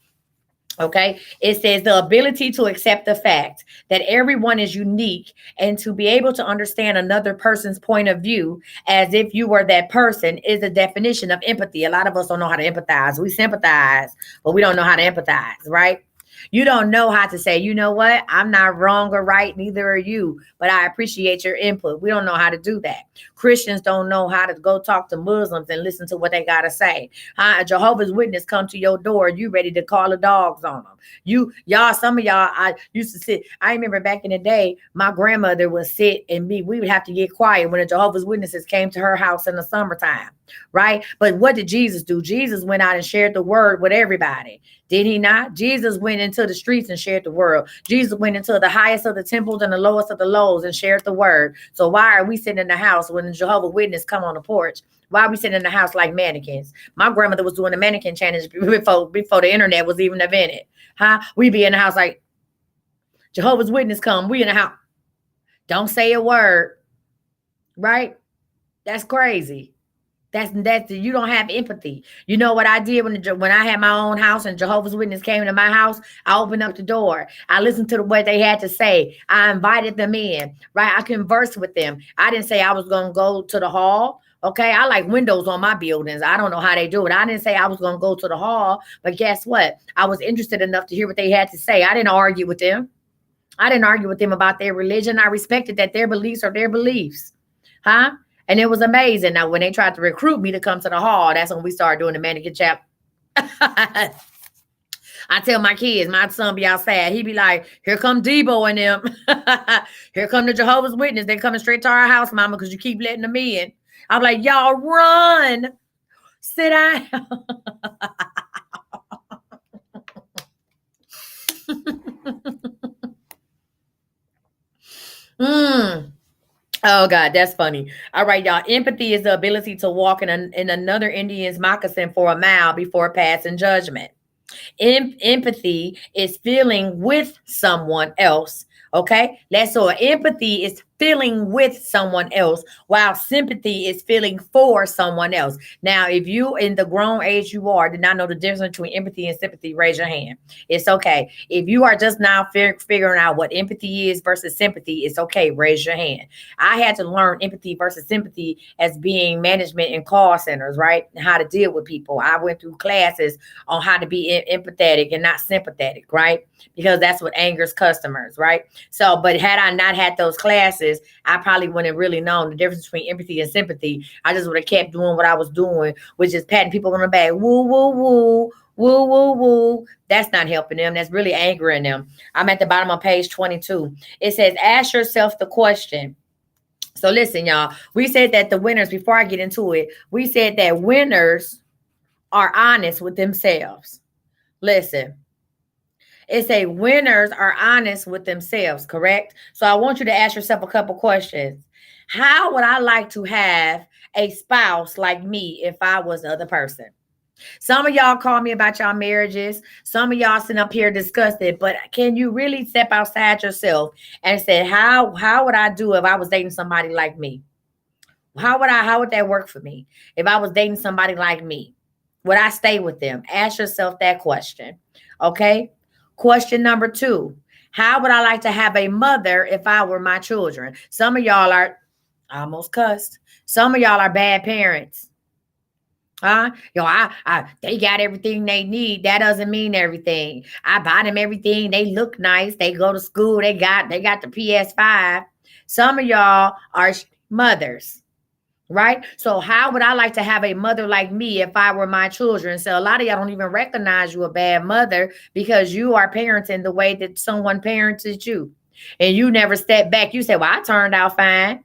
Okay, it says the ability to accept the fact that everyone is unique and to be able to understand another person's point of view as if you were that person is the definition of empathy. A lot of us don't know how to empathize. We sympathize, but we don't know how to empathize, right? You don't know how to say, you know what? I'm not wrong or right, neither are you, but I appreciate your input. We don't know how to do that. Christians don't know how to go talk to Muslims and listen to what they got to say. A Jehovah's Witness come to your door, you ready to call the dogs on them. Y'all, some of y'all, I used to sit. I remember back in the day, my grandmother would sit and we would have to get quiet when the Jehovah's Witnesses came to her house in the summertime, right? But what did Jesus do? Jesus went out and shared the word with everybody. Did he not? Jesus went into the streets and shared the word. Jesus went into the highest of the temples and the lowest of the lows and shared the word. So why are we sitting in the house when the Jehovah's Witness come on the porch? Why are we sitting in the house like mannequins? My grandmother was doing the mannequin challenge before the internet was even invented. Huh? We be in the house like Jehovah's Witness come. We in the house. Don't say a word. Right? That's crazy. That's you don't have empathy. You know what I did when I had my own house and Jehovah's Witness came to my house? I opened up the door. I listened to what they had to say. I invited them in. Right? I conversed with them. I didn't say I was gonna go to the hall. Okay, I like windows on my buildings. I don't know how they do it. I didn't say I was going to go to the hall, but guess what? I was interested enough to hear what they had to say. I didn't argue with them. I didn't argue with them about their religion. I respected that their beliefs are their beliefs. Huh? And it was amazing. Now, when they tried to recruit me to come to the hall, that's when we started doing the mannequin chap. I tell my kids, my son be outside. He be like, here come Debo and them. Here come the Jehovah's Witness. They coming straight to our house, mama, because you keep letting them in. I'm like, y'all run. Sit down. Oh God, that's funny. All right, y'all. Empathy is the ability to walk in another Indian's moccasin for a mile before passing judgment. Empathy is feeling with someone else. Okay, that's so empathy is feeling with someone else, while sympathy is feeling for someone else. Now, if you in the grown age you are, did not know the difference between empathy and sympathy, raise your hand. It's okay. If you are just now figuring out what empathy is versus sympathy, it's okay. Raise your hand. I had to learn empathy versus sympathy as being management in call centers, right? And how to deal with people. I went through classes on how to be empathetic and not sympathetic, right? Because that's what angers customers, right? So, but had I not had those classes, I probably wouldn't have really known the difference between empathy and sympathy. I just would have kept doing what I was doing, which is patting people on the back. Woo, woo, woo, woo, woo, woo. That's not helping them. That's really angering them. I'm at the bottom of page 22. It says, ask yourself the question. So listen, y'all, we said that the winners, before I get into it, we said that winners are honest with themselves. Listen. It say winners are honest with themselves, correct? So I want you to ask yourself a couple questions. How would I like to have a spouse like me if I was the other person? Some of y'all call me about y'all marriages. Some of y'all sitting up here discussing, but can you really step outside yourself and say, how would I do if I was dating somebody like me? How would that work for me? If I was dating somebody like me, would I stay with them? Ask yourself that question. Okay. Question number 2, how would I like to have a mother if I were my children? Some of y'all are almost cussed. Some of y'all are bad parents. They got everything they need. That doesn't mean everything. I buy them everything. They look nice. They go to school. They got the PS5. Some of y'all are mothers. Right? So how would I like to have a mother like me if I were my children? So a lot of y'all don't even recognize you a bad mother because you are parenting the way that someone parented you. And you never step back. You say, well, I turned out fine.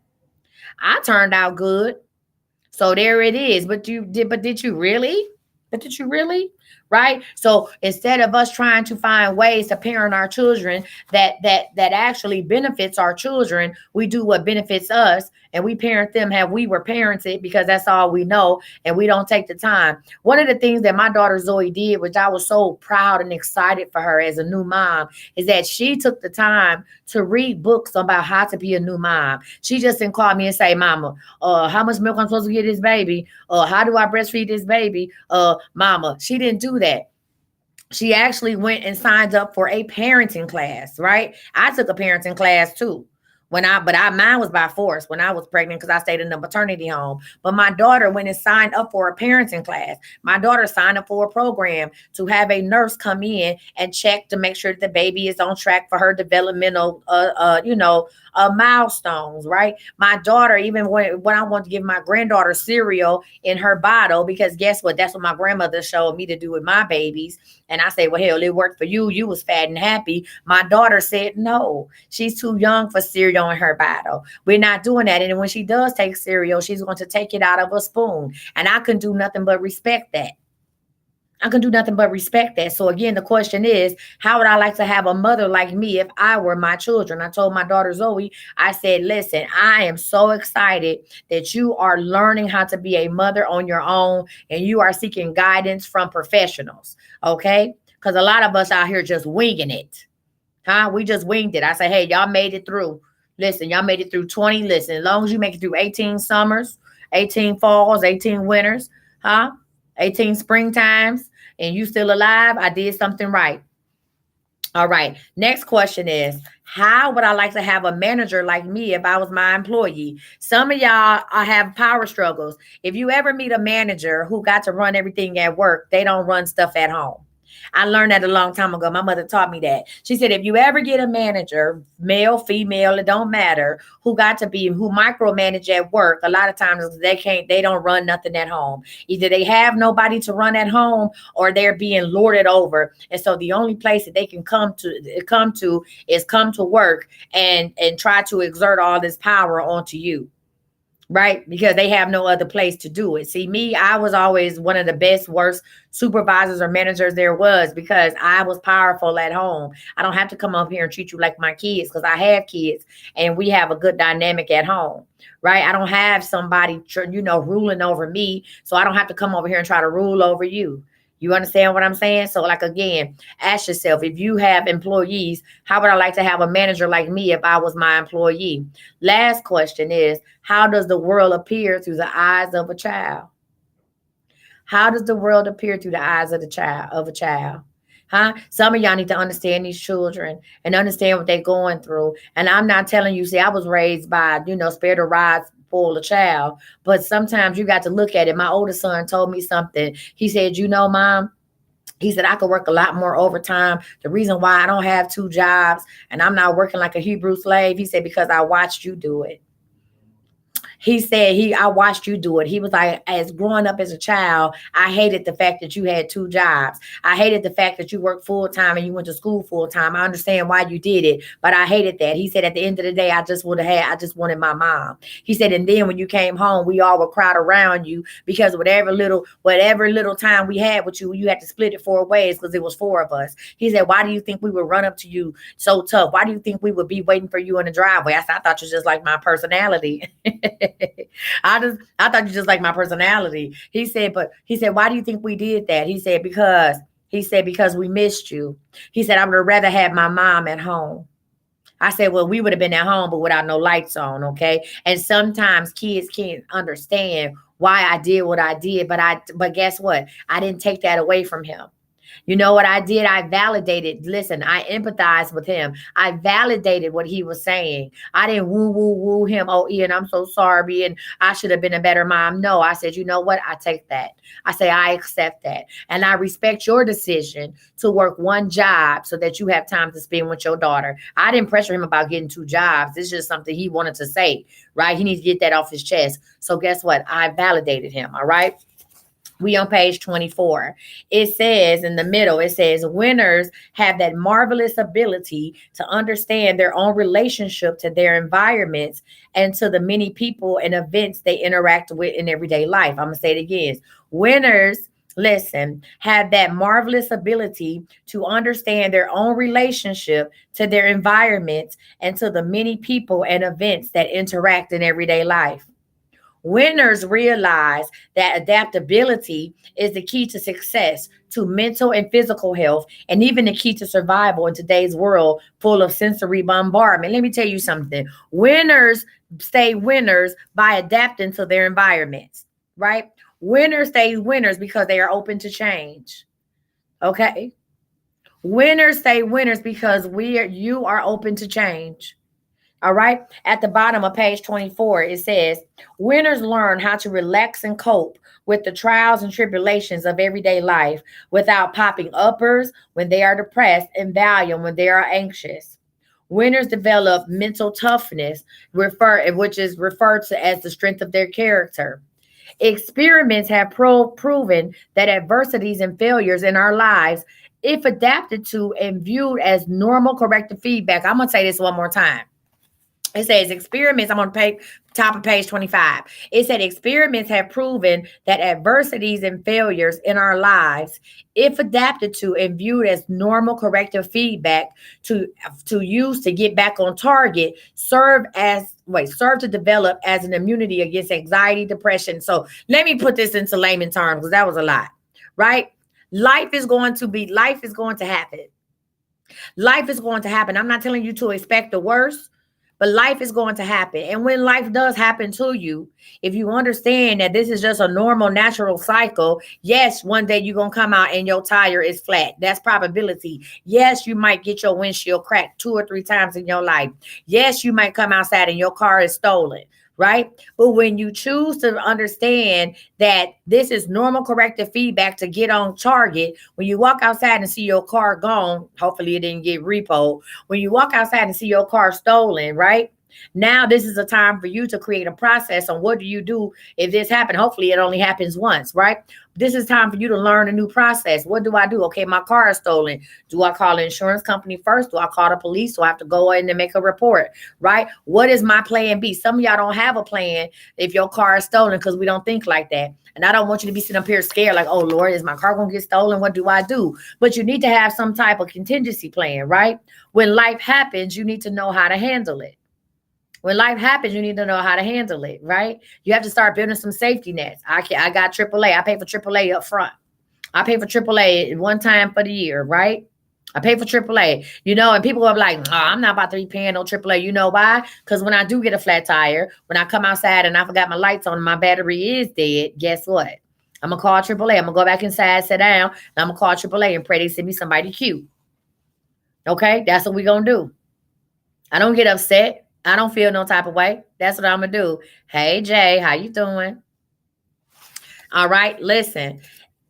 I turned out good. So there it is. But did you really? But did you really? Right? So instead of us trying to find ways to parent our children that actually benefits our children, we do what benefits us and we parent them how we were parented because that's all we know and we don't take the time. One of the things that my daughter Zoe did, which I was so proud and excited for her as a new mom, is that she took the time to read books about how to be a new mom. She just didn't call me and say, Mama, how much milk I'm supposed to give this baby? How do I breastfeed this baby? Mama, she didn't do that. She actually went and signed up for a parenting class, right? I took a parenting class too. Mine was by force when I was pregnant because I stayed in the maternity home. But my daughter went and signed up for a parenting class. My daughter signed up for a program to have a nurse come in and check to make sure that the baby is on track for her developmental, milestones. Right. My daughter, even when I want to give my granddaughter cereal in her bottle, because guess what? That's what my grandmother showed me to do with my babies. And I say, well, hell, it worked for you. You was fat and happy. My daughter said no. She's too young for cereal in her bottle. We're not doing that. And when she does take cereal, she's going to take it out of a spoon. And I can do nothing but respect that. I can do nothing but respect that. So again, the question is, how would I like to have a mother like me if I were my children? I told my daughter Zoe, I said, listen, I am so excited that you are learning how to be a mother on your own and you are seeking guidance from professionals. Okay. Because a lot of us out here just winging it. Huh? We just winged it. I say, hey, y'all made it through. Listen, y'all made it through 20. Listen, as long as you make it through 18 summers, 18 falls, 18 winters, huh? 18 springtimes, and you still alive, I did something right. All right. Next question is, how would I like to have a manager like me if I was my employee? Some of y'all have power struggles. If you ever meet a manager who got to run everything at work, they don't run stuff at home. I learned that a long time ago. My mother taught me that. She said, if you ever get a manager, male, female, it don't matter, who micromanage at work, a lot of times they don't run nothing at home. Either they have nobody to run at home or they're being lorded over. And so the only place that they can come to work and try to exert all this power onto you, right? Because they have no other place to do it. See, me, I was always one of the best, worst supervisors or managers there was because I was powerful at home. I don't have to come up here and treat you like my kids because I have kids and we have a good dynamic at home, right? I don't have somebody, ruling over me. So I don't have to come over here and try to rule over you. You understand what I'm saying? So, like, again, ask yourself, if you have employees, how would I like to have a manager like me if I was my employee? Last question is, how does the world appear through the eyes of a child? How does the world appear through the eyes of a child? Huh? Some of y'all need to understand these children and understand what they're going through. And I'm not telling you, see, I was raised by, spare the rod, spoil a child. But sometimes you got to look at it. My oldest son told me something. He said, Mom, he said, I could work a lot more overtime. The reason why I don't have two jobs and I'm not working like a Hebrew slave, he said, because I watched you do it. He said, I watched you do it. He was like, as growing up as a child, I hated the fact that you had two jobs. I hated the fact that you worked full time and you went to school full time. I understand why you did it, but I hated that. He said, at the end of the day, I just wanted my mom. He said, and then when you came home, we all would crowd around you because whatever little time we had with you, you had to split it four ways because it was four of us. He said, why do you think we would run up to you so tough? Why do you think we would be waiting for you in the driveway? I said, I thought you just like my personality. I thought you just like my personality. He said, why do you think we did that? Because we missed you. He said, I would have rather had my mom at home. I said, well, we would have been at home, but without no lights on. Okay. And sometimes kids can't understand why I did what I did, but guess what? I didn't take that away from him. You know what I did? I validated. Listen, I empathized with him. I validated what he was saying. I didn't woo him. Oh, Ian, I'm so sorry. And I should have been a better mom. No, I said, you know what? I take that. I say, I accept that. And I respect your decision to work one job so that you have time to spend with your daughter. I didn't pressure him about getting two jobs. It's just something he wanted to say, right? He needs to get that off his chest. So guess what? I validated him. All right. We on page 24. It says in the middle, it says winners have that marvelous ability to understand their own relationship to their environments and to the many people and events they interact with in everyday life. I'm going to say it again. Winners, listen, have that marvelous ability to understand their own relationship to their environments and to the many people and events that interact in everyday life. Winners realize that adaptability is the key to success, to mental and physical health, and even the key to survival in today's world full of sensory bombardment. Let me tell you something. Winners stay winners by adapting to their environments, right? Winners stay winners because they are open to change. Okay? Winners stay winners because you are open to change. All right. At the bottom of page 24, it says, winners learn how to relax and cope with the trials and tribulations of everyday life without popping uppers when they are depressed and Valium when they are anxious. Winners develop mental toughness, which is referred to as the strength of their character. Experiments have proven that adversities and failures in our lives, if adapted to and viewed as normal corrective feedback, I'm going to say this one more time. It says experiments. I'm on page top of page 25. It said experiments have proven that adversities and failures in our lives, if adapted to and viewed as normal corrective feedback to use to get back on target, serve to develop as an immunity against anxiety, depression. So let me put this into layman terms because that was a lot, right? Life is going to happen. Life is going to happen. I'm not telling you to expect the worst, but life is going to happen. And when life does happen to you, if you understand that this is just a normal, natural cycle, yes, one day you're going to come out and your tire is flat. That's probability. Yes, you might get your windshield cracked 2 or 3 times in your life. Yes, you might come outside and your car is stolen. Right? But when you choose to understand that this is normal corrective feedback to get on target, when you walk outside and see your car gone, hopefully it didn't get repoed. When you walk outside and see your car stolen, right? Now this is a time for you to create a process on what do you do if this happened. Hopefully it only happens once, right? This is time for you to learn a new process. What do I do? Okay, my car is stolen. Do I call the insurance company first? Do I call the police? Do I have to go in and make a report, right? What is my plan B? Some of y'all don't have a plan if your car is stolen because we don't think like that. And I don't want you to be sitting up here scared like, oh, Lord, is my car going to get stolen? What do I do? But you need to have some type of contingency plan, right? When life happens, you need to know how to handle it. When life happens, you need to know how to handle it, right? You have to start building some safety nets. I got AAA. I pay for AAA up front. I pay for AAA one time for the year, right? I pay for AAA, and people are like, oh, I'm not about to be paying no AAA. You know why? Because when I do get a flat tire, when I come outside and I forgot my lights on and my battery is dead, guess what? I'm going to call AAA. I'm going to go back inside, sit down, and I'm going to call AAA and pray they send me somebody cute. Okay? That's what we're going to do. I don't get upset. I don't feel no type of way. That's what I'm going to do. Hey, Jay, how you doing? All right, listen.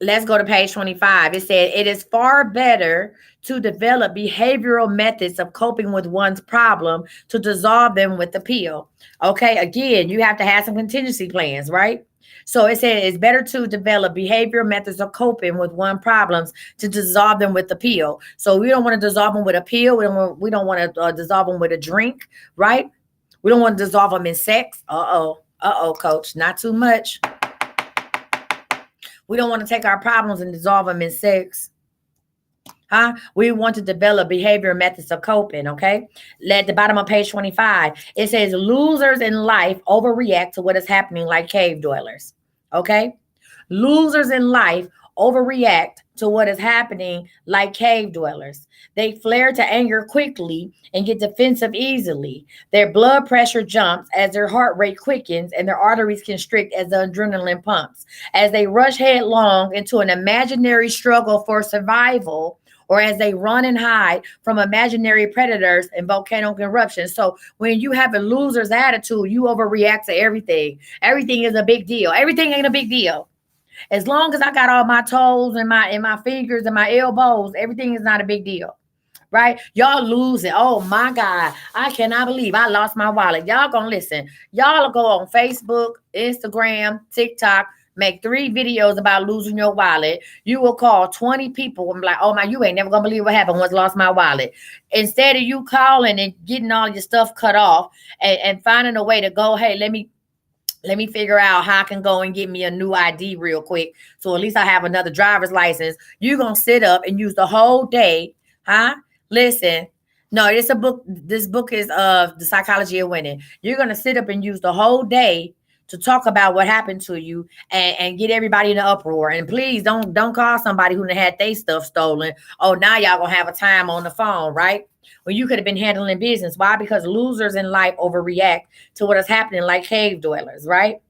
Let's go to page 25. It said, it is far better to develop behavioral methods of coping with one's problem to dissolve them with the pill. Okay, again, you have to have some contingency plans, right? So it said it's better to develop behavioral methods of coping with one problems to dissolve them with the pill. So we don't want to dissolve them with a pill. We don't want to dissolve them with a drink, right? We don't want to dissolve them in sex. Coach, not too much. We don't want to take our problems and dissolve them in sex. We want to develop behavior methods of coping, okay? At the bottom of page 25, it says losers in life overreact to what is happening like cave dwellers, okay? Losers in life overreact to what is happening like cave dwellers. They flare to anger quickly and get defensive easily. Their blood pressure jumps as their heart rate quickens and their arteries constrict as the adrenaline pumps. As they rush headlong into an imaginary struggle for survival, or as they run and hide from imaginary predators and volcanic eruptions. So when you have a loser's attitude, you overreact to everything. Everything is a big deal. Everything ain't a big deal. As long as I got all my toes and my fingers and my elbows, everything is not a big deal. Right? Y'all lose it. Oh my God. I cannot believe I lost my wallet. Y'all gonna listen. Y'all go on Facebook, Instagram, TikTok, make 3 videos about losing your wallet. You will call 20 people and be like, oh my, you ain't never gonna believe what happened once I lost my wallet. Instead of you calling and getting all your stuff cut off and finding a way to go, hey, let me figure out how I can go and get me a new ID real quick. So at least I have another driver's license. You're going to sit up and use the whole day. Listen, no, it's a book. This book is The Psychology of Winning. You're going to sit up and use the whole day to talk about what happened to you and get everybody in an uproar. And please don't call somebody who had their stuff stolen. Oh, now y'all going to have a time on the phone, right? When you could have been handling business. Why? Because losers in life overreact to what is happening like cave dwellers, right?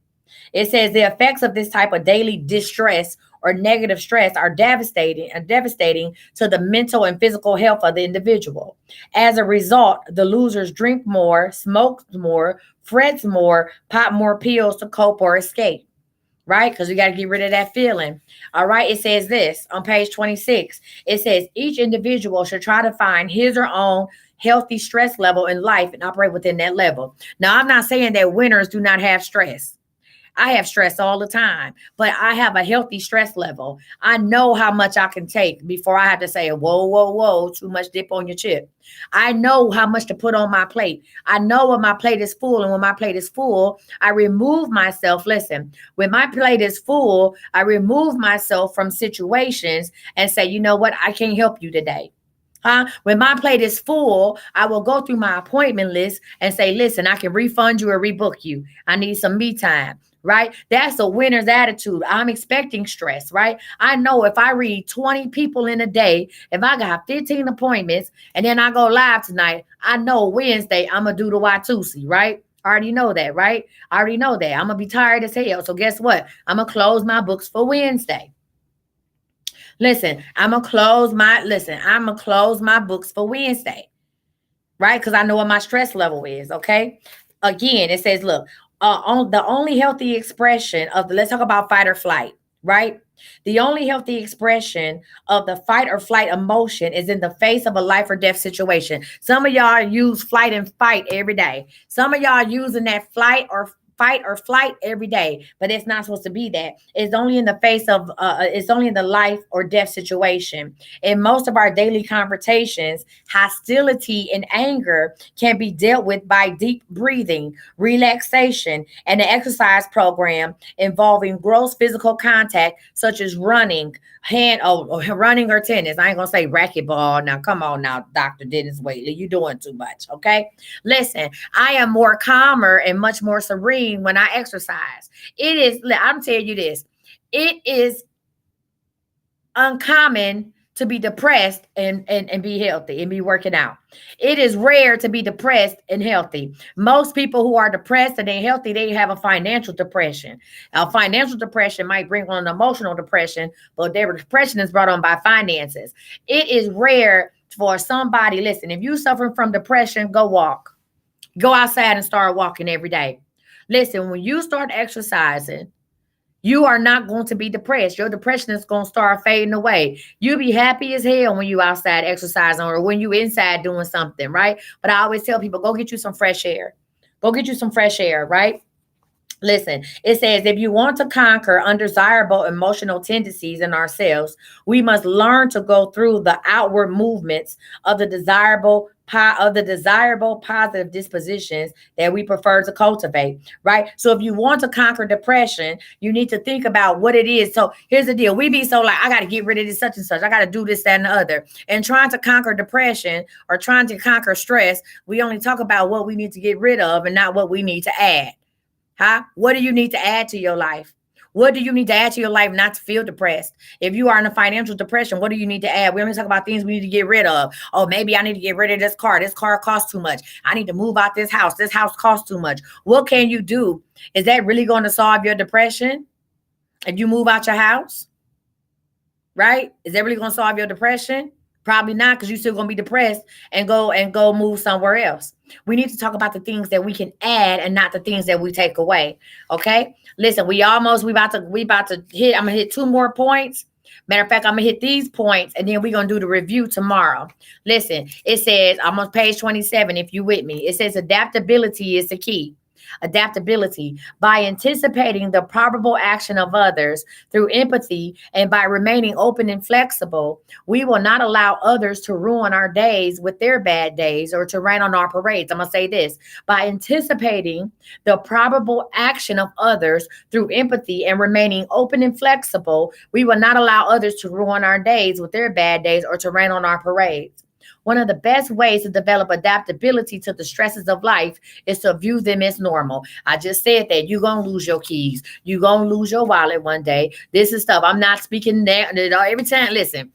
It says the effects of this type of daily distress or negative stress are devastating to the mental and physical health of the individual. As a result, the losers drink more, smoke more, frets more, pop more pills to cope or escape, right? Because we got to get rid of that feeling. All right. It says this on page 26. It says each individual should try to find his or own healthy stress level in life and operate within that level. Now, I'm not saying that winners do not have stress. I have stress all the time, but I have a healthy stress level. I know how much I can take before I have to say, whoa, whoa, whoa, too much dip on your chip. I know how much to put on my plate. I know when my plate is full. And when my plate is full, I remove myself. Listen, when my plate is full, I remove myself from situations and say, you know what? I can't help you today. Huh? When my plate is full, I will go through my appointment list and say, listen, I can refund you or rebook you. I need some me time. Right? That's a winner's attitude. I'm expecting stress, right? I know if I read 20 people in a day, if I got 15 appointments and then I go live tonight, I know Wednesday I'm going to do the Watusi, right? I already know that, right? I already know that. I'm going to be tired as hell. So guess what? I'm going to close my books for Wednesday. I'm going to close my books for Wednesday, right? Because I know what my stress level is, okay? Again, it says, look, on the only healthy expression of let's talk about fight or flight, right? The only healthy expression of the fight or flight emotion is in the face of a life or death situation. Some of y'all use flight and fight every day. Some of y'all using that fight or flight every day, but it's not supposed to be that. It's only in the face of it's only in the life or death situation. In most of our daily confrontations, hostility and anger can be dealt with by deep breathing, relaxation, and an exercise program involving gross physical contact such as running, running or tennis. I ain't gonna say racquetball. Now come on now, Dr. Dennis Waitley, you doing too much. Okay, listen, I am more calmer and much more serene when I exercise. I'm telling you this, it is uncommon to be depressed and be healthy and be working out. It is rare to be depressed and healthy. Most people who are depressed and they're healthy, they have a financial depression. A financial depression might bring on an emotional depression, but their depression is brought on by finances. It is rare for somebody, listen, if you're suffering from depression, go walk. Go outside and start walking every day. Listen, when you start exercising, you are not going to be depressed. Your depression is going to start fading away. You'll be happy as hell when you outside exercising or when you inside doing something, right? But I always tell people, go get you some fresh air. Go get you some fresh air, right? Listen, it says if you want to conquer undesirable emotional tendencies in ourselves, we must learn to go through the outward movements of the desirable positive dispositions that we prefer to cultivate, right? So if you want to conquer depression, you need to think about what it is. So here's the deal. We be so like, I got to get rid of this such and such. I got to do this, that, and the other. And trying to conquer depression or trying to conquer stress, we only talk about what we need to get rid of and not what we need to add. Huh? What do you need to add to your life? What do you need to add to your life not to feel depressed? If you are in a financial depression, what do you need to add? We only talk about things we need to get rid of. Oh, maybe I need to get rid of this car. This car costs too much. I need to move out this house. This house costs too much. What can you do? Is that really going to solve your depression if you move out your house? Right? Is that really going to solve your depression? Probably not, because you're still going to be depressed and go move somewhere else. We need to talk about the things that we can add and not the things that we take away. Okay. Listen, we about to hit, I'm going to hit 2 more points. Matter of fact, I'm going to hit these points and then we're going to do the review tomorrow. Listen, it says, I'm on page 27. If you with me, it says adaptability is the key. Adaptability by anticipating the probable action of others through empathy and by remaining open and flexible, we will not allow others to ruin our days with their bad days or to rain on our parades. I'm going to say this: by anticipating the probable action of others through empathy and remaining open and flexible, we will not allow others to ruin our days with their bad days or to rain on our parades. One of the best ways to develop adaptability to the stresses of life is to view them as normal. I just said that you're going to lose your keys. You're going to lose your wallet one day. This is stuff. I'm not speaking that every time. Listen,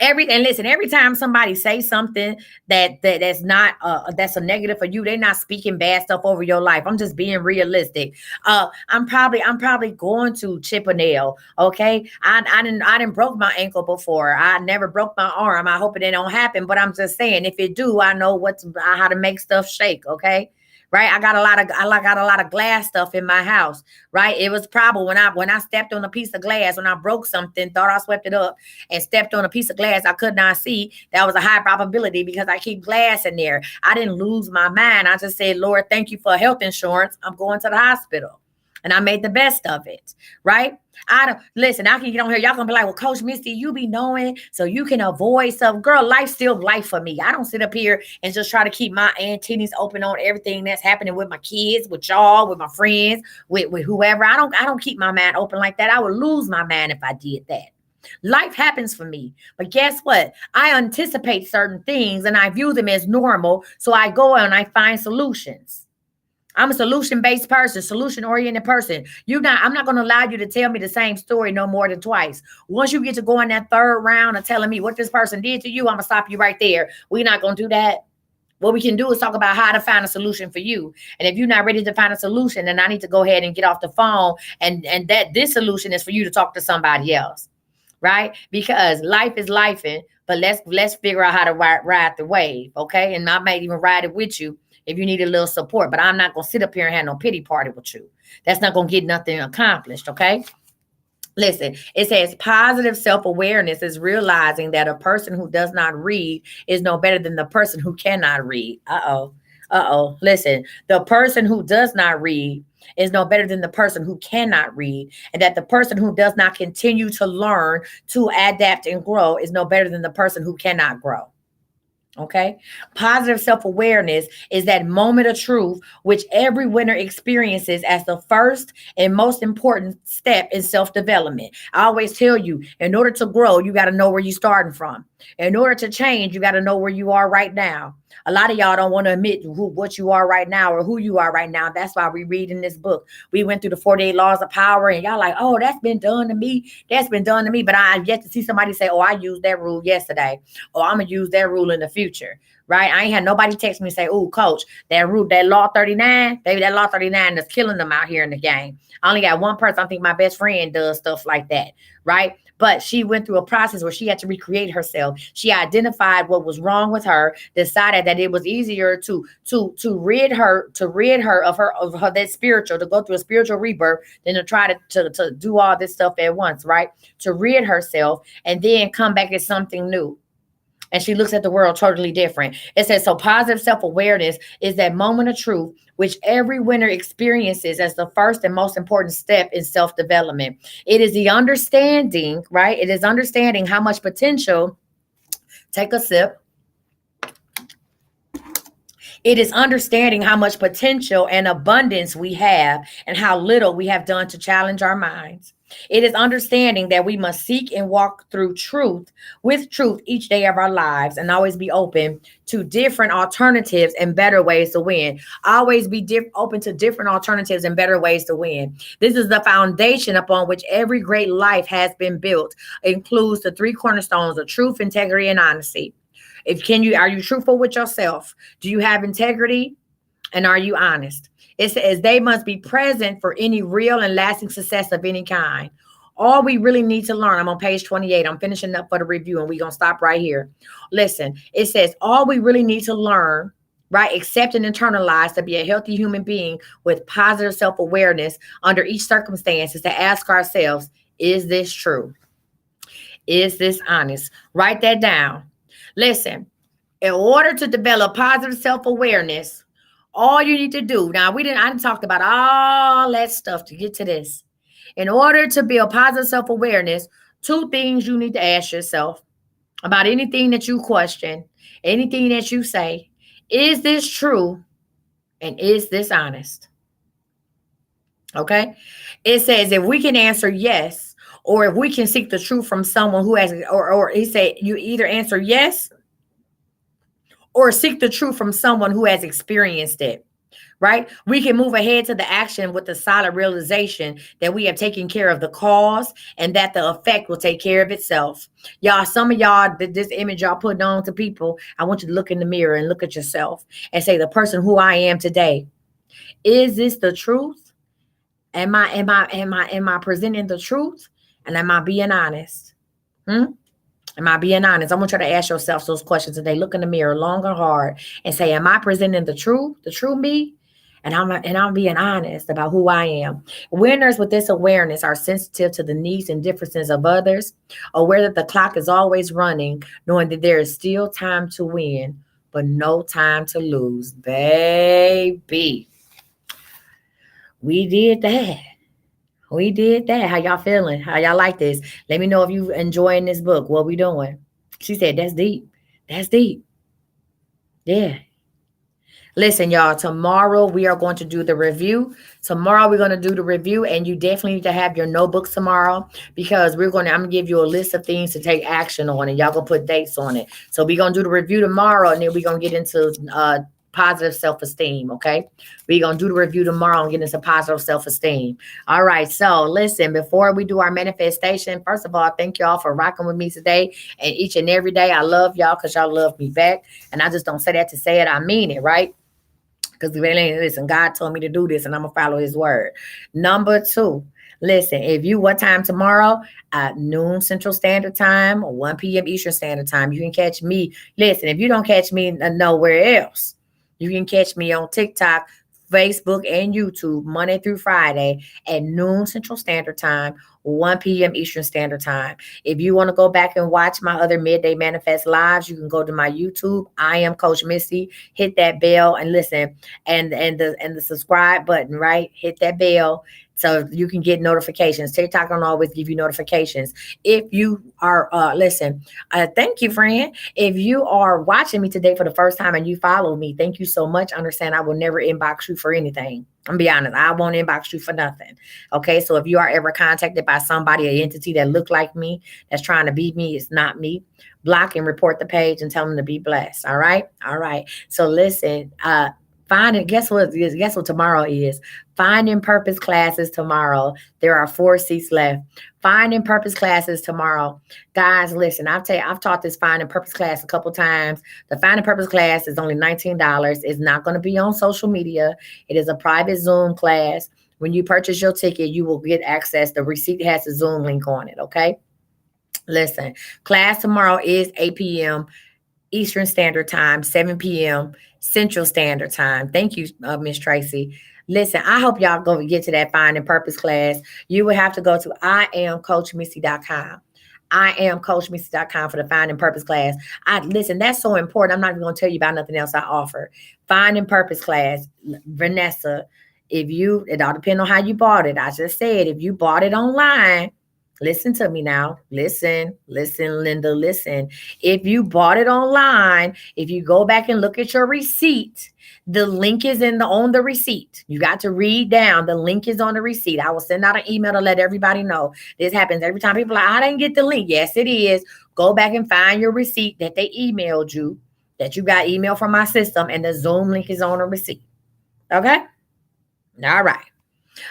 And listen, every time somebody say something that's not that's a negative for you, they're not speaking bad stuff over your life. I'm just being realistic. I'm probably going to chip a nail. Okay, I didn't broke my ankle before. I never broke my arm. I hope it don't happen, but I'm just saying, if it do, I know how to make stuff shake. Okay, right? I got a lot of glass stuff in my house, right? It was probably when I stepped on a piece of glass, when I broke something, thought I swept it up and stepped on a piece of glass I could not see. That was a high probability because I keep glass in there. I didn't lose my mind. I just said, Lord, thank you for health insurance. I'm going to the hospital. And I made the best of it, right? I don't listen. I can get on here. Y'all gonna be like, "Well, Coach Misty, you be knowing so you can avoid stuff." Girl, life's still life for me. I don't sit up here and just try to keep my antennas open on everything that's happening with my kids, with y'all, with my friends, with whoever. I don't keep my mind open like that. I would lose my mind if I did that. Life happens for me. But guess what? I anticipate certain things and I view them as normal. So I go and I find solutions. I'm a solution-based person, solution-oriented person. I'm not going to allow you to tell me the same story no more than twice. Once you get to go in that third round of telling me what this person did to you, I'm going to stop you right there. We're not going to do that. What we can do is talk about how to find a solution for you. And if you're not ready to find a solution, then I need to go ahead and get off the phone. And that this solution is for you to talk to somebody else, right? Because life is lifing, but let's figure out how to ride the wave, okay? And I might even ride it with you if you need a little support, but I'm not going to sit up here and have no pity party with you. That's not going to get nothing accomplished, okay? Listen, it says positive self-awareness is realizing that a person who does not read is no better than the person who cannot read. Uh-oh. Uh-oh. Listen, the person who does not read is no better than the person who cannot read, and that the person who does not continue to learn, to adapt and grow is no better than the person who cannot grow. Okay. Positive self awareness is that moment of truth which every winner experiences as the first and most important step in self development. I always tell you, in order to grow, you got to know where you're starting from. In order to change, you got to know where you are right now. A lot of y'all don't want to admit what you are right now or who you are right now. That's why we read in this book. We went through the 48 laws of power, and y'all like, oh, that's been done to me. That's been done to me. But I've yet to see somebody say, oh, I used that rule yesterday. Or I'm going to use that rule in the future. Right? I ain't had nobody text me and say, oh, coach, that rule, that law 39, baby, that law 39 is killing them out here in the game. I only got one person. I think my best friend does stuff like that. Right? But she went through a process where she had to recreate herself. She identified what was wrong with her, decided that it was easier to rid her of her that spiritual, to go through a spiritual rebirth than to try to do all this stuff at once, right? To rid herself and then come back as something new. And she looks at the world totally different. It says, so positive self-awareness is that moment of truth which every winner experiences as the first and most important step in self-development. It is the understanding, right? It is understanding how much potential, take a sip. It is understanding how much potential and abundance we have and how little we have done to challenge our minds. It is understanding that we must seek and walk through truth with truth each day of our lives and always be open to different alternatives and better ways to win. Always be open to different alternatives and better ways to win. This is the foundation upon which every great life has been built. It includes the three cornerstones of truth, integrity, and honesty. Are you truthful with yourself? Do you have integrity? And are you honest? It says they must be present for any real and lasting success of any kind. All we really need to learn, I'm on page 28. I'm finishing up for the review and we're going to stop right here. Listen, it says all we really need to learn, right, accept and internalize to be a healthy human being with positive self-awareness under each circumstance is to ask ourselves, is this true? Is this honest? Write that down. Listen, in order to develop positive self-awareness, all you need to do, I didn't talk about all that stuff to get to this. In order to build positive self-awareness, two things you need to ask yourself about anything that you question, anything that you say. Is this true? And is this honest? Okay. It says if we can answer yes, or if we can seek the truth from someone who has, or he said you either answer yes or seek the truth from someone who has experienced it. right? We can move ahead to the action with the solid realization that we have taken care of the cause and that the effect will take care of itself. Y'all, some of y'all, this image y'all putting on to people, I want you to look in the mirror and look at yourself and say, the person who I am today, is this the truth? Am I presenting the truth? And am I being honest? Hmm? Am I being honest? I want you to ask yourself those questions today. Look in the mirror long and hard and say, am I presenting the true me? And I'm being honest about who I am. Winners with this awareness are sensitive to the needs and differences of others, aware that the clock is always running, knowing that there is still time to win, but no time to lose. Baby, we did that. We did that. How y'all feeling? How y'all like this? Let me know if you enjoying this book. What we doing? She said, that's deep. That's deep. Yeah. Listen, y'all, tomorrow we are going to do the review. Tomorrow we're going to do the review, and you definitely need to have your notebooks tomorrow because I'm going to give you a list of things to take action on, and y'all going to put dates on it. So we're going to do the review tomorrow, and then we're going to get into positive self-esteem, okay? We're going to do the review tomorrow and get into positive self-esteem. All right, so listen, before we do our manifestation, first of all, thank y'all for rocking with me today and each and every day. I love y'all because y'all love me back, and I just don't say that to say it. I mean it, right? Because really, listen, God told me to do this and I'm going to follow his word. Number two, listen, if you, what time tomorrow? At noon Central Standard Time or 1 p.m. Eastern Standard Time. You can catch me. Listen, if you don't catch me nowhere else, you can catch me on TikTok, Facebook, and YouTube Monday through Friday at noon Central Standard Time, 1 p.m. Eastern Standard Time. If you want to go back and watch my other Midday Manifest lives, you can go to my YouTube. I am Coach Missy. Hit that bell and listen, and the subscribe button, right? Hit that bell so you can get notifications. TikTok don't always give you notifications. If you are, listen, thank you, friend. If you are watching me today for the first time and you follow me, thank you so much. Understand, I will never inbox you for anything. I'm be honest, I won't inbox you for nothing. Okay, so if you are ever contacted by somebody, an entity that look like me, that's trying to be me, it's not me. Block and report the page and tell them to be blessed. All right, all right. So listen, find it. Guess what? Guess what tomorrow is? Finding purpose classes tomorrow. There are 4 seats left. Finding purpose classes tomorrow. Guys, listen, I've taught this finding purpose class a couple times. The finding purpose class is only $19. It's not going to be on social media. It is a private Zoom class. When you purchase your ticket, you will get access. The receipt has a Zoom link on it. Okay. Listen, class tomorrow is 8 p.m. Eastern Standard Time, 7 p.m. Central Standard Time. Thank you, Miss Tracy. Listen, I hope y'all go get to that Finding Purpose class. You will have to go to iamcoachmissy.com. iamcoachmissy.com for the Finding Purpose class. Listen, that's so important. I'm not even going to tell you about nothing else I offer. Finding Purpose class, Vanessa. It all depends on how you bought it. I just said, if you bought it online, listen to me now. Listen, Linda, listen. If you bought it online, if you go back and look at your receipt, the link is on the receipt. You got to read down. The link is on the receipt. I will send out an email to let everybody know. This happens every time. People are like, I didn't get the link. Yes, it is. Go back and find your receipt that they emailed you, that you got email from my system, and the Zoom link is on the receipt. Okay? All right.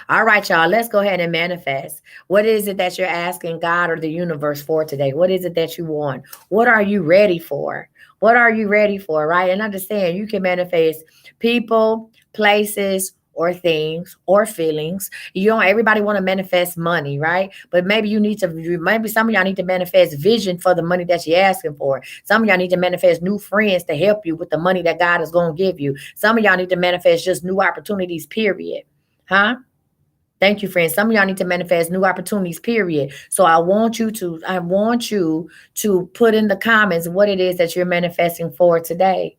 All right, y'all, let's go ahead and manifest. What is it that you're asking God or the universe for today? What is it that you want? What are you ready for? What are you ready for, right? And understand you can manifest people, places, or things or feelings. Everybody want to manifest money, right? But maybe some of y'all need to manifest vision for the money that you're asking for. Some of y'all need to manifest new friends to help you with the money that God is going to give you. Some of y'all need to manifest just new opportunities, period. Huh? Thank you, friends. Some of y'all need to manifest new opportunities, period. So I want you to put in the comments what it is that you're manifesting for today.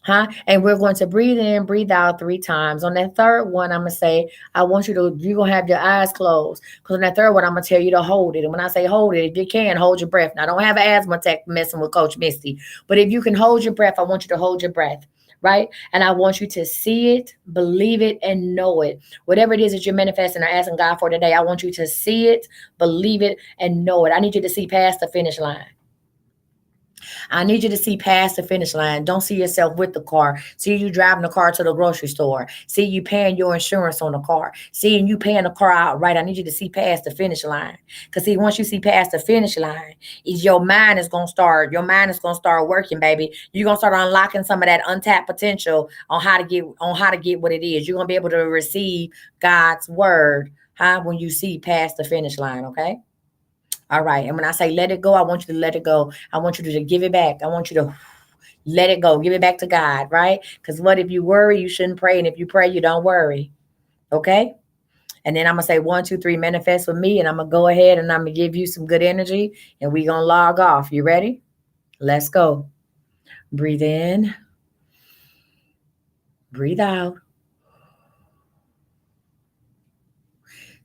Huh? And we're going to breathe in, breathe out 3 times. On that third one, I'm going to say, you're going to have your eyes closed. Because on that third one, I'm going to tell you to hold it. And when I say hold it, if you can, hold your breath. Now, I don't have an asthma attack messing with Coach Misty. But if you can hold your breath, I want you to hold your breath. Right? And I want you to see it, believe it, and know it. Whatever it is that you're manifesting or asking God for today, I want you to see it, believe it, and know it. I need you to see past the finish line. I need you to see past the finish line. Don't see yourself with the car. See you driving the car to the grocery store. See you paying your insurance on the car. Seeing you paying the car outright. I need you to see past the finish line. Cause see, once you see past the finish line, is your mind is gonna start working, baby. You're gonna start unlocking some of that untapped potential on how to get what it is. You're gonna be able to receive God's word, huh? When you see past the finish line, okay? All right. And when I say let it go, I want you to let it go. I want you to give it back. I want you to let it go. Give it back to God, right? Because what if you worry, you shouldn't pray. And if you pray, you don't worry. Okay? And then I'm going to say 1, 2, 3, manifest with me. And I'm going to go ahead and I'm going to give you some good energy. And we're going to log off. You ready? Let's go. Breathe in. Breathe out.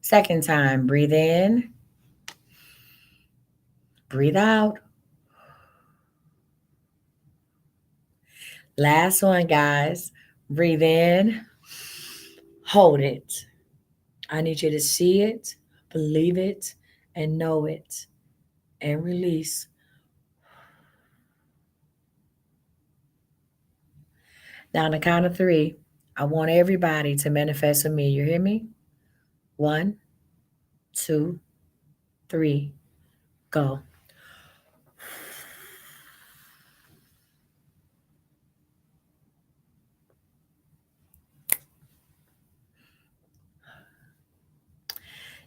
Second time. Breathe in. Breathe out. Last one, guys. Breathe in. Hold it. I need you to see it, believe it, and know it, and release. Now, on the count of three, I want everybody to manifest with me. You hear me? 1, 2, 3, go.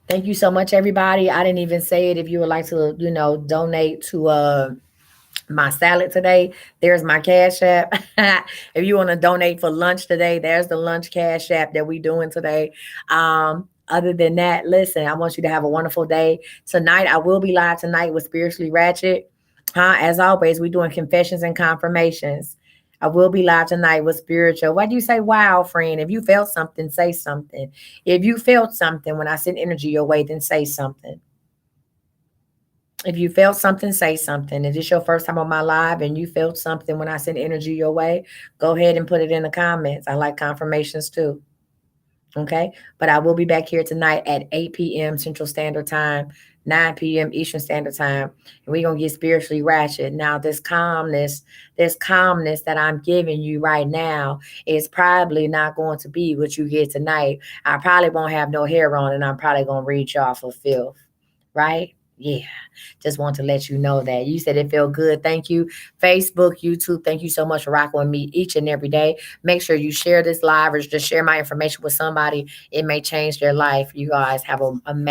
Thank you so much, everybody. I didn't even say it. If you would like to, donate to my salad today, there's my cash app. If you want to donate for lunch today, there's the lunch cash app that we doing today. Other than that, listen, I want you to have a wonderful day. Tonight, I will be live tonight with Spiritually Ratchet. As always, we're doing confessions and confirmations. I will be live tonight with spiritual. Why do you say wow, friend? If you felt something, say something. If you felt something when I send energy your way, then say something. If you felt something, say something. If it's your first time on my live and you felt something when I send energy your way, go ahead and put it in the comments. I like confirmations too. Okay. But I will be back here tonight at 8 p.m. Central Standard Time, 9 p.m. Eastern Standard Time. And we're going to get spiritually ratchet. Now, this calmness that I'm giving you right now is probably not going to be what you get tonight. I probably won't have no hair on and I'm probably going to reach off of filth. Right? Yeah. Just want to let you know that. You said it felt good. Thank you. Facebook, YouTube, thank you so much for rocking with me each and every day. Make sure you share this live or just share my information with somebody. It may change their life. You guys have a amazing